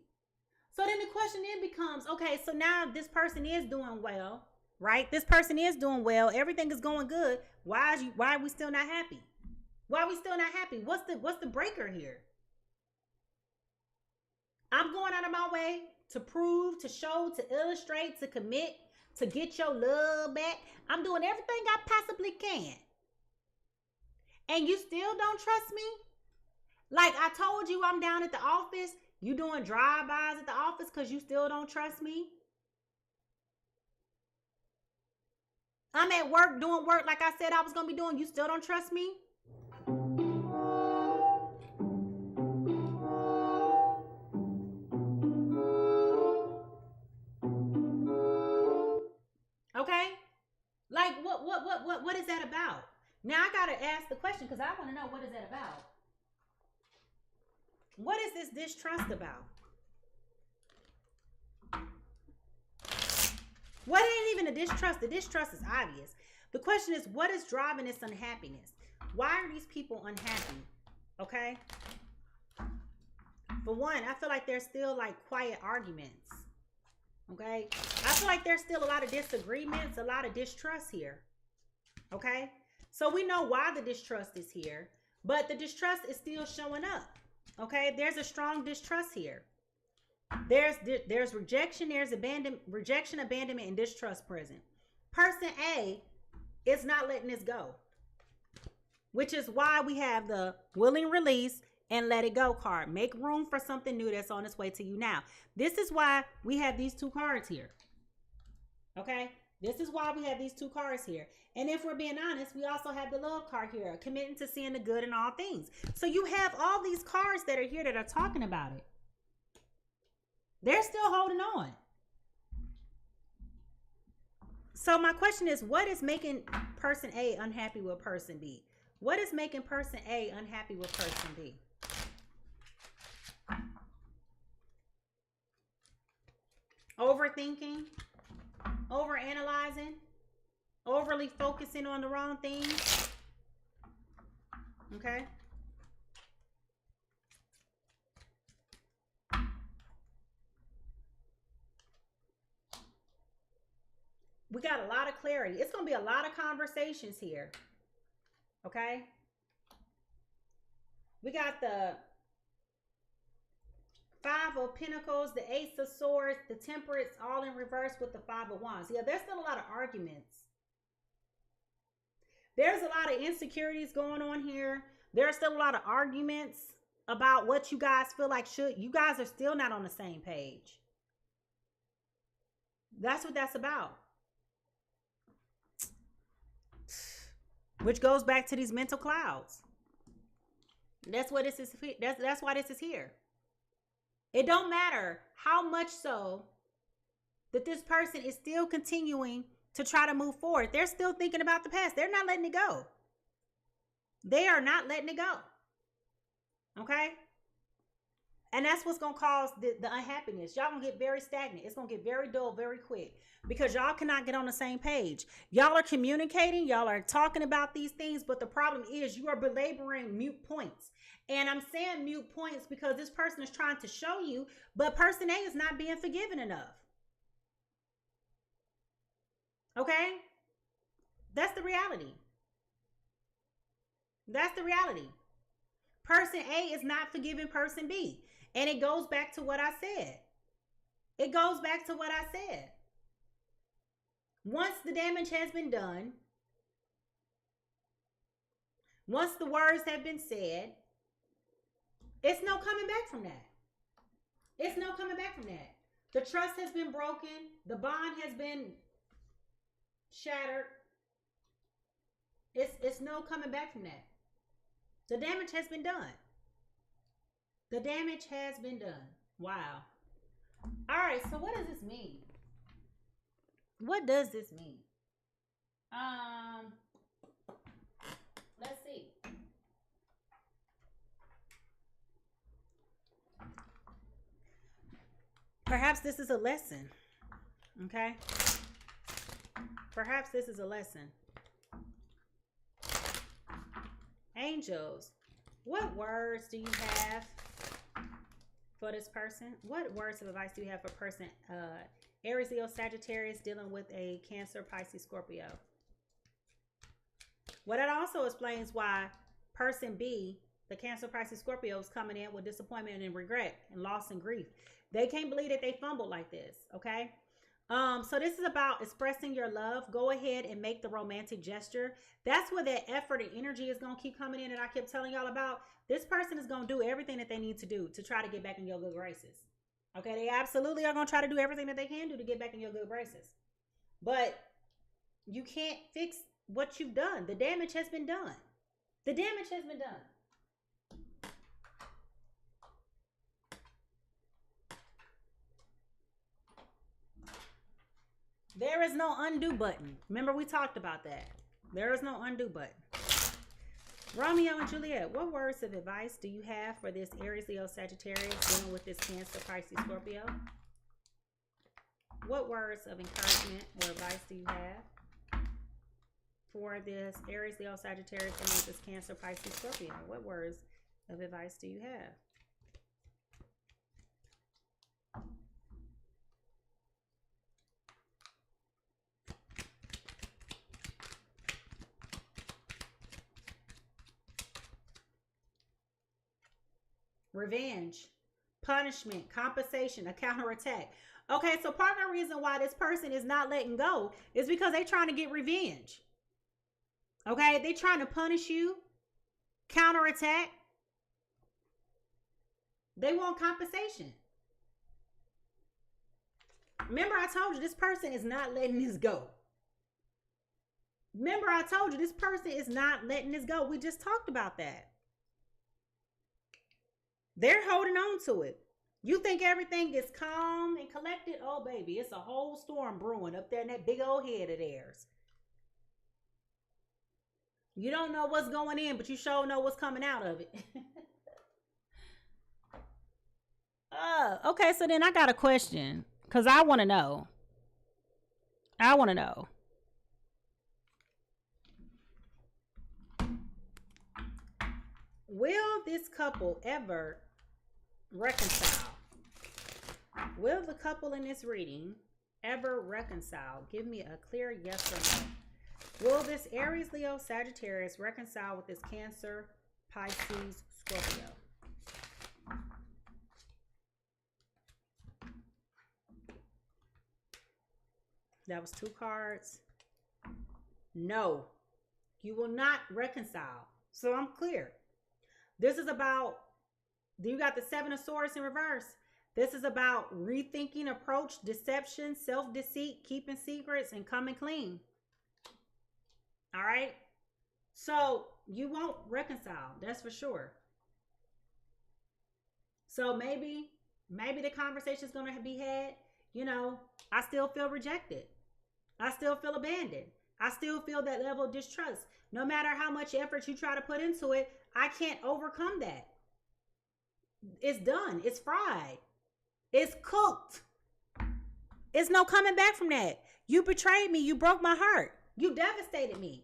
So then the question then becomes, okay, so now this person is doing well, right? This person is doing well. Everything is going good. Why are we still not happy? Why are we still not happy? What's the breaker here? I'm going out of my way to prove, to show, to illustrate, to commit, to get your love back. I'm doing everything I possibly can. And you still don't trust me? Like I told you, I'm down at the office. You doing drive-bys at the office because you still don't trust me? I'm at work doing work like I said I was going to be doing. You still don't trust me? Okay? Like what is that about? Now I got to ask the question because I want to know, what is that about? What is this distrust about? What ain't even a distrust? The distrust is obvious. The question is, what is driving this unhappiness? Why are these people unhappy? Okay? For one, I feel like there's still like quiet arguments. Okay? I feel like there's still a lot of disagreements, a lot of distrust here. Okay? So we know why the distrust is here, but the distrust is still showing up. Okay? There's a strong distrust here. There's rejection, there's rejection, abandonment, and distrust present. Person A is not letting this go, which is why we have the willing release and let it go card. Make room for something new that's on its way to you now. This is why we have these two cards here. Okay? This is why we have these two cards here. And if we're being honest, we also have the love card here, committing to seeing the good in all things. So you have all these cards that are here that are talking about it. They're still holding on. So my question is, what is making person A unhappy with person B? What is making person A unhappy with person B? Overthinking, overanalyzing, overly focusing on the wrong things. Okay. We got a lot of clarity. It's going to be a lot of conversations here. Okay. We got the Five of Pentacles, the Ace of Swords, the Temperance, all in reverse with the Five of Wands. Yeah, there's still a lot of arguments. There's a lot of insecurities going on here. There's still a lot of arguments about what you guys feel like you guys are still not on the same page. That's what that's about. Which goes back to these mental clouds. That's what this is. That's why this is here. It don't matter how much so that this person is still continuing to try to move forward. They're still thinking about the past. They're not letting it go. They are not letting it go. Okay? And that's what's going to cause the unhappiness. Y'all going to get very stagnant. It's going to get very dull very quick because y'all cannot get on the same page. Y'all are communicating. Y'all are talking about these things. But the problem is you are belaboring mute points. And I'm saying mute points because this person is trying to show you, but person A is not being forgiven enough. Okay? That's the reality. That's the reality. Person A is not forgiving person B. And it goes back to what I said. It goes back to what I said. Once the damage has been done, once the words have been said, It's no coming back from that. It's no coming back from that. The trust has been broken. The bond has been shattered. It's no coming back from that. The damage has been done. The damage has been done. Wow. All right, so what does this mean? What does this mean? Let's see. Perhaps this is a lesson. Okay? Perhaps this is a lesson. Angels, what words do you have for this person? What words of advice do you have for person Aries, Leo, Sagittarius dealing with a Cancer, Pisces, Scorpio? Well, that also explains why person B, the Cancer, Pisces, Scorpio, is coming in with disappointment and regret and loss and grief. They can't believe that they fumbled like this, okay? So this is about expressing your love. Go ahead and make the romantic gesture. That's where that effort and energy is going to keep coming in, and I kept telling y'all about. This person is going to do everything that they need to do to try to get back in your good graces. Okay, they absolutely are going to try to do everything that they can do to get back in your good graces. But you can't fix what you've done. The damage has been done. The damage has been done. There is no undo button. Remember, we talked about that. There is no undo button. Romeo and Juliet, what words of advice do you have for this Aries, Leo, Sagittarius dealing with this Cancer, Pisces, Scorpio? What words of encouragement or advice do you have for this Aries, Leo, Sagittarius dealing with this Cancer, Pisces, Scorpio? What words of advice do you have? Revenge, punishment, compensation, a counterattack. Okay, so part of the reason why this person is not letting go is because they're trying to get revenge. Okay, they're trying to punish you, counterattack. They want compensation. Remember, I told you this person is not letting this go. Remember, I told you this person is not letting this go. We just talked about that. They're holding on to it. You think everything is calm and collected? Oh, baby, it's a whole storm brewing up there in that big old head of theirs. You don't know what's going in, but you sure know what's coming out of it. Okay, so then I got a question, because I want to know. Will this couple ever reconcile? Will the couple in this reading ever reconcile? Give me a clear yes or no. Will this Aries, Leo, Sagittarius reconcile with this Cancer, Pisces, Scorpio? That was 2 cards. No, you will not reconcile. So I'm clear. This is about, you got the 7 of Swords in reverse. This is about rethinking approach, deception, self-deceit, keeping secrets, and coming clean. All right? So you won't reconcile. That's for sure. So maybe the conversation is going to be had. You know, I still feel rejected. I still feel abandoned. I still feel that level of distrust. No matter how much effort you try to put into it, I can't overcome that. It's done. It's fried. It's cooked. It's no coming back from that. You betrayed me. You broke my heart. You devastated me.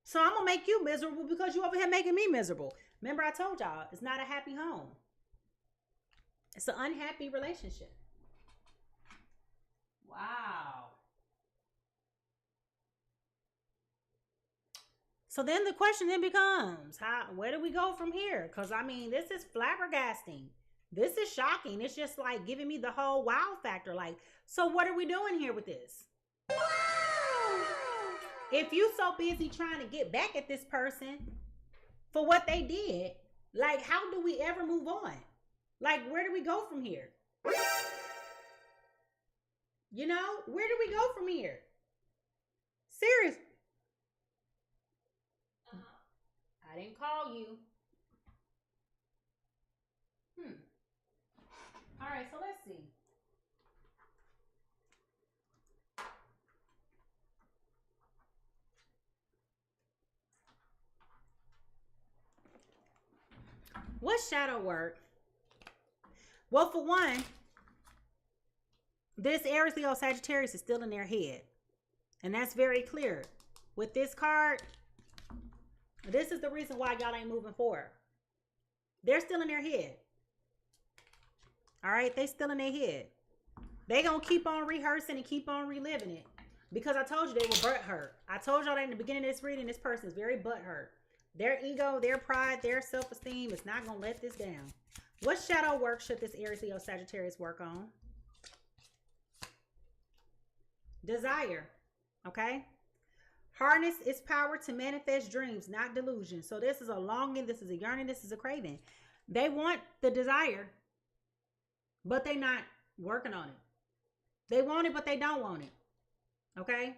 So I'm going to make you miserable because you over here making me miserable. Remember, I told y'all, it's not a happy home. It's an unhappy relationship. Wow. So then the question then becomes, where do we go from here? Because, I mean, this is flabbergasting. This is shocking. It's just like giving me the whole wow factor. Like, so what are we doing here with this? Wow. If you so busy trying to get back at this person, for what they did. Like, how do we ever move on? Like, where do we go from here? You know, where do we go from here? Seriously. I didn't call you. All right, so let's see. What's shadow work? Well, for one, this Aries, Leo, Sagittarius is still in their head. And that's very clear. With this card, this is the reason why y'all ain't moving forward. They're still in their head. All right, they still in their head. They gonna keep on rehearsing and keep on reliving it. Because I told you they were butthurt. I told y'all that in the beginning of this reading, this person is very butthurt. Their ego, their pride, their self-esteem is not gonna let this down. What shadow work should this Aries, Leo, Sagittarius work on? Desire, okay? Harness its power to manifest dreams, not delusion. So this is a longing, this is a yearning, this is a craving. They want the desire, but they're not working on it. They want it, but they don't want it, okay?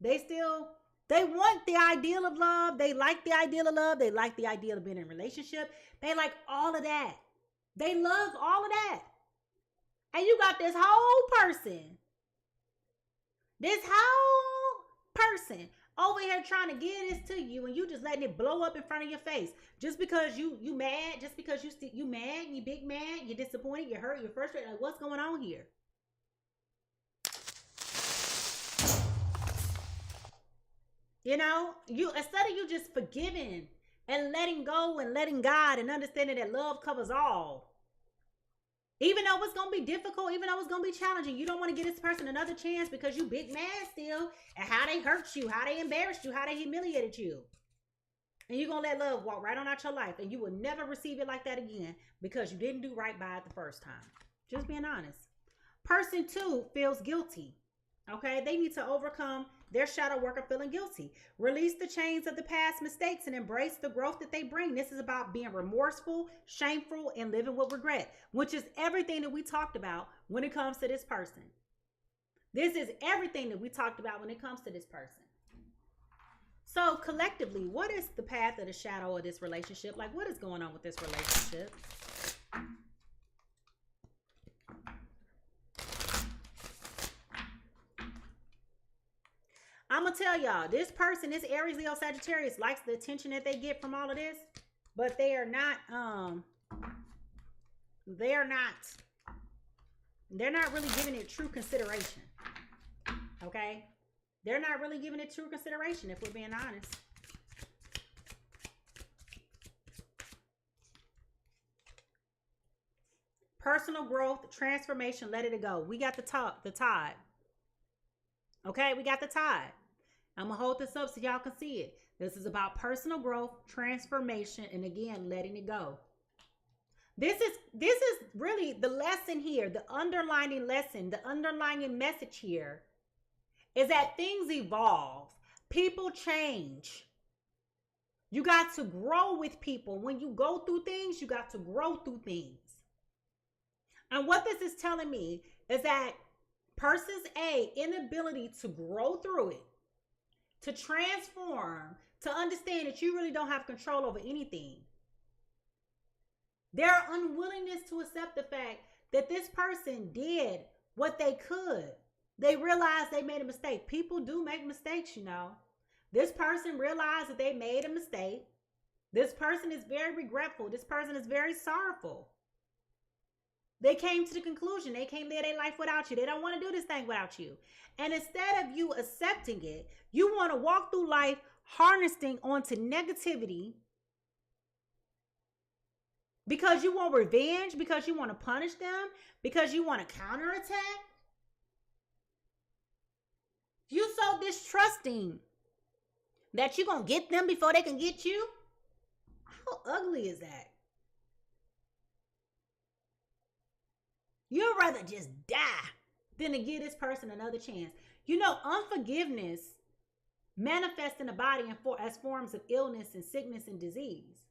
They want the ideal of love. They like the ideal of love. They like the ideal of being in a relationship. They like all of that. They love all of that. And you got this whole person over here trying to give this to you, and you just letting it blow up in front of your face. Just because you mad, just because you mad, you big mad, you're disappointed, you're hurt, you're frustrated. Like, what's going on here? You know, instead of you just forgiving and letting go and letting God and understanding that love covers all. Even though it's going to be difficult, even though it's going to be challenging, you don't want to give this person another chance because you big mad still at how they hurt you, how they embarrassed you, how they humiliated you. And you're going to let love walk right on out your life, and you will never receive it like that again because you didn't do right by it the first time. Just being honest. Person 2 feels guilty. Okay, they need to overcome their shadow work of feeling guilty. Release the chains of the past mistakes and embrace the growth that they bring. This is about being remorseful, shameful, and living with regret, which is everything that we talked about when it comes to this person. This is everything that we talked about when it comes to this person. So collectively, what is the path of the shadow of this relationship? Like, what is going on with this relationship? I'm going to tell y'all, this person, this Aries, Leo, Sagittarius, likes the attention that they get from all of this, but they are not really giving it true consideration. Okay? They're not really giving it true consideration, if we're being honest. Personal growth, transformation, let it go. We got the tide. Okay, we got the tide. I'm going to hold this up so y'all can see it. This is about personal growth, transformation, and again, letting it go. This is really the lesson here, the underlining lesson, the underlying message here is that things evolve. People change. You got to grow with people. When you go through things, you got to grow through things. And what this is telling me is that person's inability to grow through it, to transform, to understand that you really don't have control over anything. Their unwillingness to accept the fact that this person did what they could. They realized they made a mistake. People do make mistakes, you know. This person realized that they made a mistake. This person is very regretful. This person is very sorrowful. They came to the conclusion they can't live their life without you. They don't want to do this thing without you. And instead of you accepting it, you want to walk through life harnessing onto negativity because you want revenge, because you want to punish them, because you want to counterattack. You so distrusting that you're going to get them before they can get you. How ugly is that? You'd rather just die than to give this person another chance. You know, unforgiveness manifest in the body as forms of illness and sickness and disease.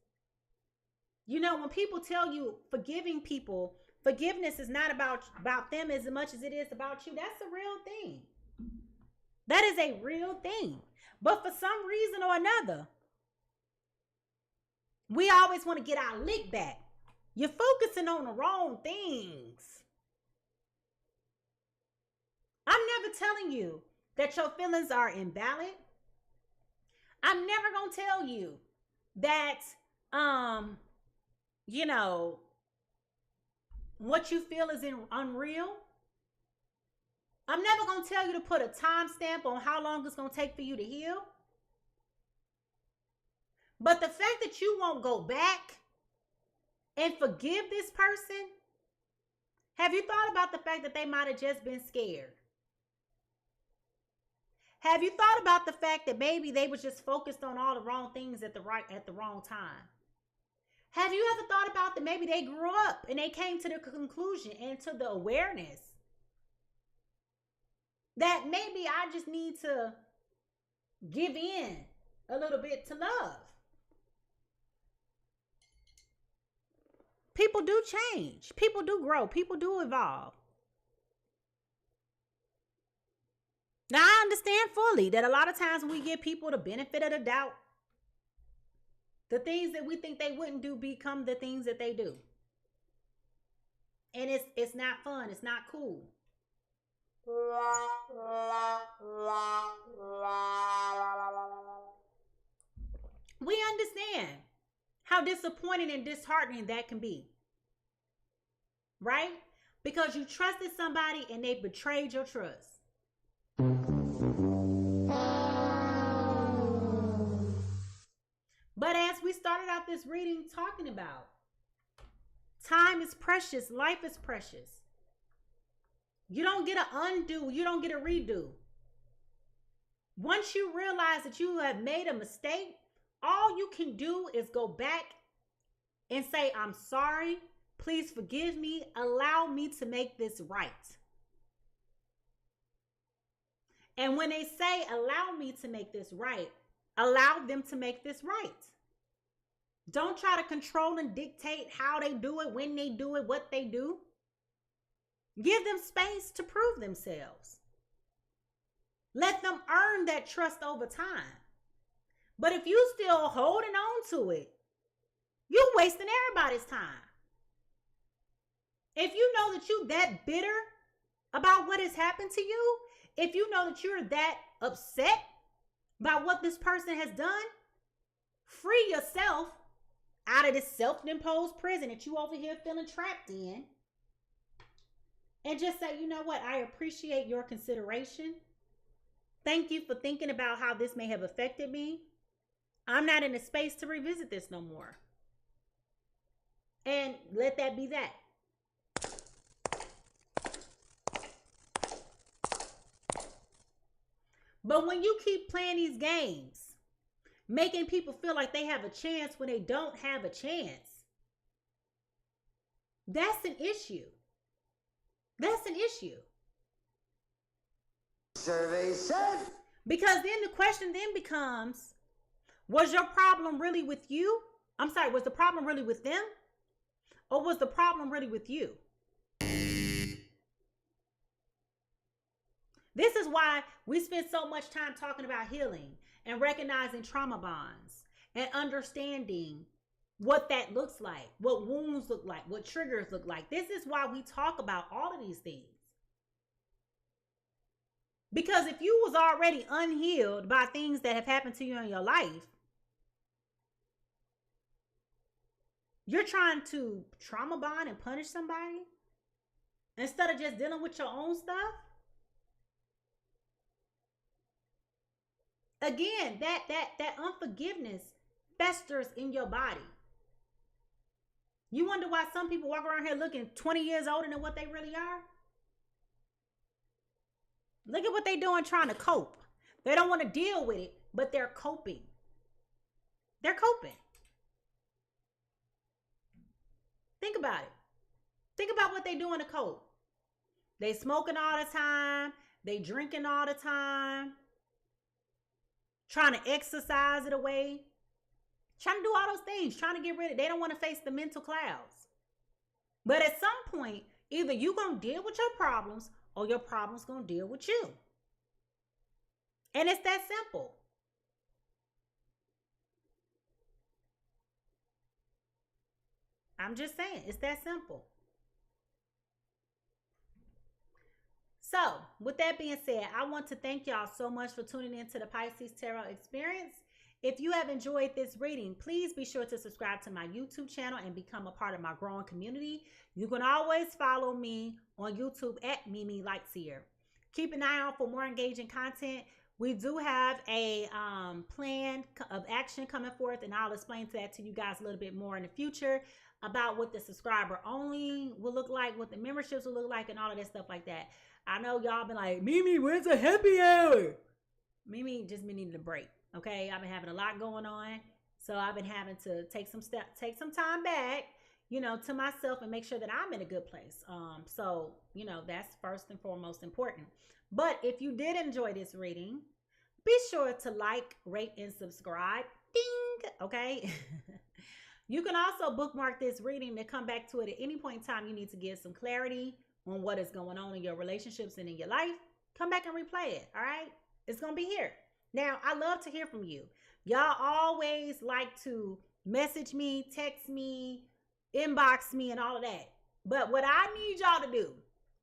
You know, when people tell you forgiving people, forgiveness is not about them as much as it is about you. That's a real thing. That is a real thing. But for some reason or another, we always want to get our lick back. You're focusing on the wrong things. I'm never telling you that your feelings are invalid. I'm never going to tell you that, you know, what you feel is unreal. I'm never going to tell you to put a timestamp on how long it's going to take for you to heal. But the fact that you won't go back and forgive this person, have you thought about the fact that they might have just been scared? Have you thought about the fact that maybe they were just focused on all the wrong things at the wrong time? Have you ever thought about that maybe they grew up and they came to the conclusion and to the awareness that maybe I just need to give in a little bit to love? People do change. People do grow. People do evolve. Now, I understand fully that a lot of times when we give people the benefit of the doubt, the things that we think they wouldn't do become the things that they do. And it's not fun. It's not cool. We understand how disappointing and disheartening that can be. Right? Because you trusted somebody and they betrayed your trust. But as we started out this reading talking about, time is precious. Life is precious. You don't get an undo. You don't get a redo. Once you realize that you have made a mistake, all you can do is go back and say, I'm sorry. Please forgive me. Allow me to make this right. And when they say, allow me to make this right, allow them to make this right. Don't try to control and dictate how they do it, when they do it, what they do. Give them space to prove themselves. Let them earn that trust over time. But if you still holding on to it, you're wasting everybody's time. If you know that you're that bitter about what has happened to you, if you know that you're that upset by what this person has done, free yourself out of this self-imposed prison that you over here feeling trapped in. And just say, you know what? I appreciate your consideration. Thank you for thinking about how this may have affected me. I'm not in a space to revisit this no more. And let that be that. But when you keep playing these games, making people feel like they have a chance when they don't have a chance, that's an issue. That's an issue. Survey said. Because then the question then becomes, was your problem really with you? I'm sorry, was the problem really with them? Or was the problem really with you? This is why we spend so much time talking about healing and recognizing trauma bonds and understanding what that looks like, what wounds look like, what triggers look like. This is why we talk about all of these things. Because if you was already unhealed by things that have happened to you in your life, you're trying to trauma bond and punish somebody instead of just dealing with your own stuff. Again, that unforgiveness festers in your body. You wonder why some people walk around here looking 20 years older than what they really are? Look at what they're doing trying to cope. They don't want to deal with it, but they're coping. They're coping. Think about it. Think about what they're doing to cope. They smoking all the time. They drinking all the time. trying to exercise it away, trying to do all those things, trying to get rid of it. They don't want to face the mental clouds. But at some point, either you're going to deal with your problems or your problems going to deal with you. And it's that simple. I'm just saying, it's that simple. So, with that being said, I want to thank y'all so much for tuning in to the Pisces Tarot Experience. If you have enjoyed this reading, please be sure to subscribe to my YouTube channel and become a part of my growing community. You can always follow me on YouTube at Mimi Lightseer. Keep an eye out for more engaging content. We do have a plan of action coming forth, and I'll explain that to you guys a little bit more in the future about what the subscriber only will look like, what the memberships will look like, and all of that stuff like that. I know y'all been like, Mimi, where's the happy hour? Mimi just been needing a break. Okay, I've been having a lot going on, so I've been having to take some time back, to myself and make sure that I'm in a good place. So that's first and foremost important. But if you did enjoy this reading, be sure to like, rate, and subscribe. Ding. Okay. You can also bookmark this reading to come back to it at any point in time you need to get some clarity on what is going on in your relationships and in your life. Come back and replay it. All right, it's gonna be here. Now, I love to hear from you. Y'all always like to message me, text me, inbox me, and all of that. But what I need y'all to do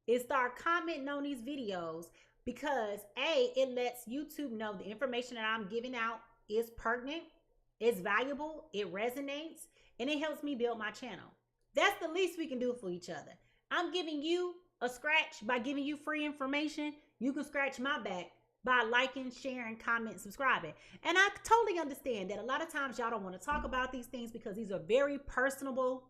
is start commenting on these videos because, A, it lets YouTube know the information that I'm giving out is pertinent, it's valuable, it resonates, and it helps me build my channel. That's the least we can do for each other. I'm giving you a scratch by giving you free information. You can scratch my back by liking, sharing, commenting, subscribing. And I totally understand that a lot of times y'all don't want to talk about these things because these are very personable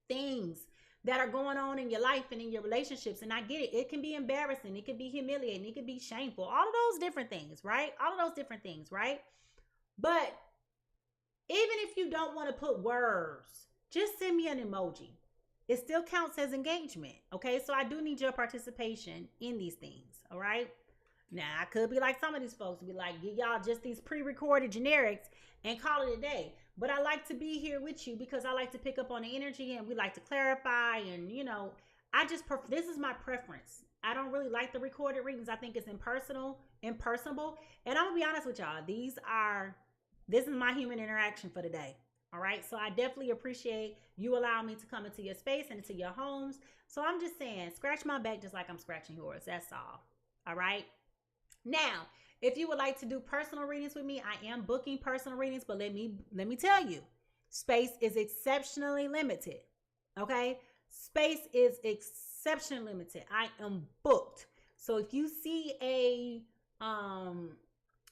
things that are going on in your life and in your relationships. And I get it. It can be embarrassing. It can be humiliating. It can be shameful. All of those different things, right? All of those different things, right? But even if you don't want to put words, just send me an emoji. It still counts as engagement, okay? So I do need your participation in these things, all right? Now, I could be like some of these folks, be like, give y'all just these pre-recorded generics and call it a day. But I like to be here with you because I like to pick up on the energy and we like to clarify. And, this is my preference. I don't really like the recorded readings. I think it's impersonable. And I'm going to be honest with y'all. This is my human interaction for the day. All right. So I definitely appreciate you allowing me to come into your space and into your homes. So I'm just saying, scratch my back just like I'm scratching yours. That's all. All right. Now, if you would like to do personal readings with me, I am booking personal readings, but let me tell you, space is exceptionally limited. Okay? Space is exceptionally limited. I am booked. So if you see a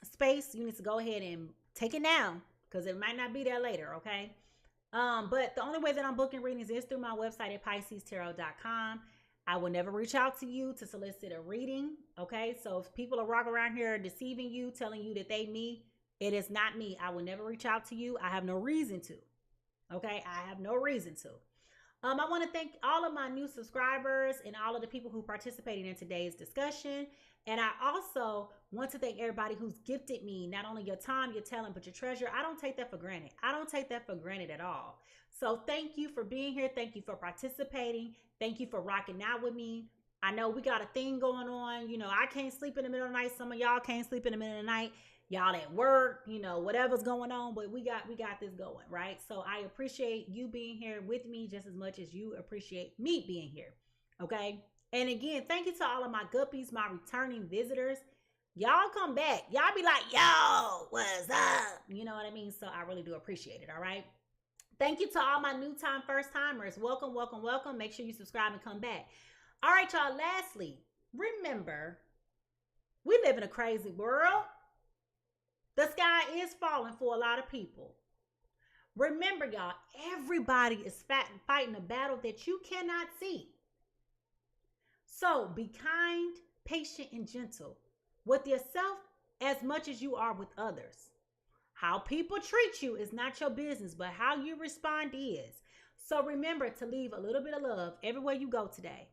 space, you need to go ahead and take it now because it might not be there later, okay? But the only way that I'm booking readings is through my website at PiSeasTarot.com. I will never reach out to you to solicit a reading, okay? So if people are walking around here deceiving you, telling you that they me, it is not me. I will never reach out to you. I have no reason to, okay? I have no reason to. I want to thank all of my new subscribers and all of the people who participated in today's discussion. And I also want to thank everybody who's gifted me not only your time, your talent, but your treasure. I don't take that for granted. I don't take that for granted at all. So thank you for being here. Thank you for participating. Thank you for rocking out with me. I know we got a thing going on. I can't sleep in the middle of the night. Some of y'all can't sleep in the middle of the night. Y'all at work, whatever's going on, but we got this going, right? So I appreciate you being here with me just as much as you appreciate me being here. Okay. And again, thank you to all of my guppies, my returning visitors. Y'all come back. Y'all be like, yo, what's up? You know what I mean? So I really do appreciate it. All right. Thank you to all my new time first timers. Welcome, welcome, welcome. Make sure you subscribe and come back. All right, y'all. Lastly, remember, we live in a crazy world. The sky is falling for a lot of people. Remember, y'all, everybody is fighting a battle that you cannot see. So be kind, patient, and gentle with yourself as much as you are with others. How people treat you is not your business, but how you respond is. So remember to leave a little bit of love everywhere you go today.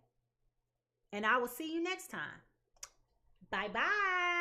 And I will see you next time. Bye-bye.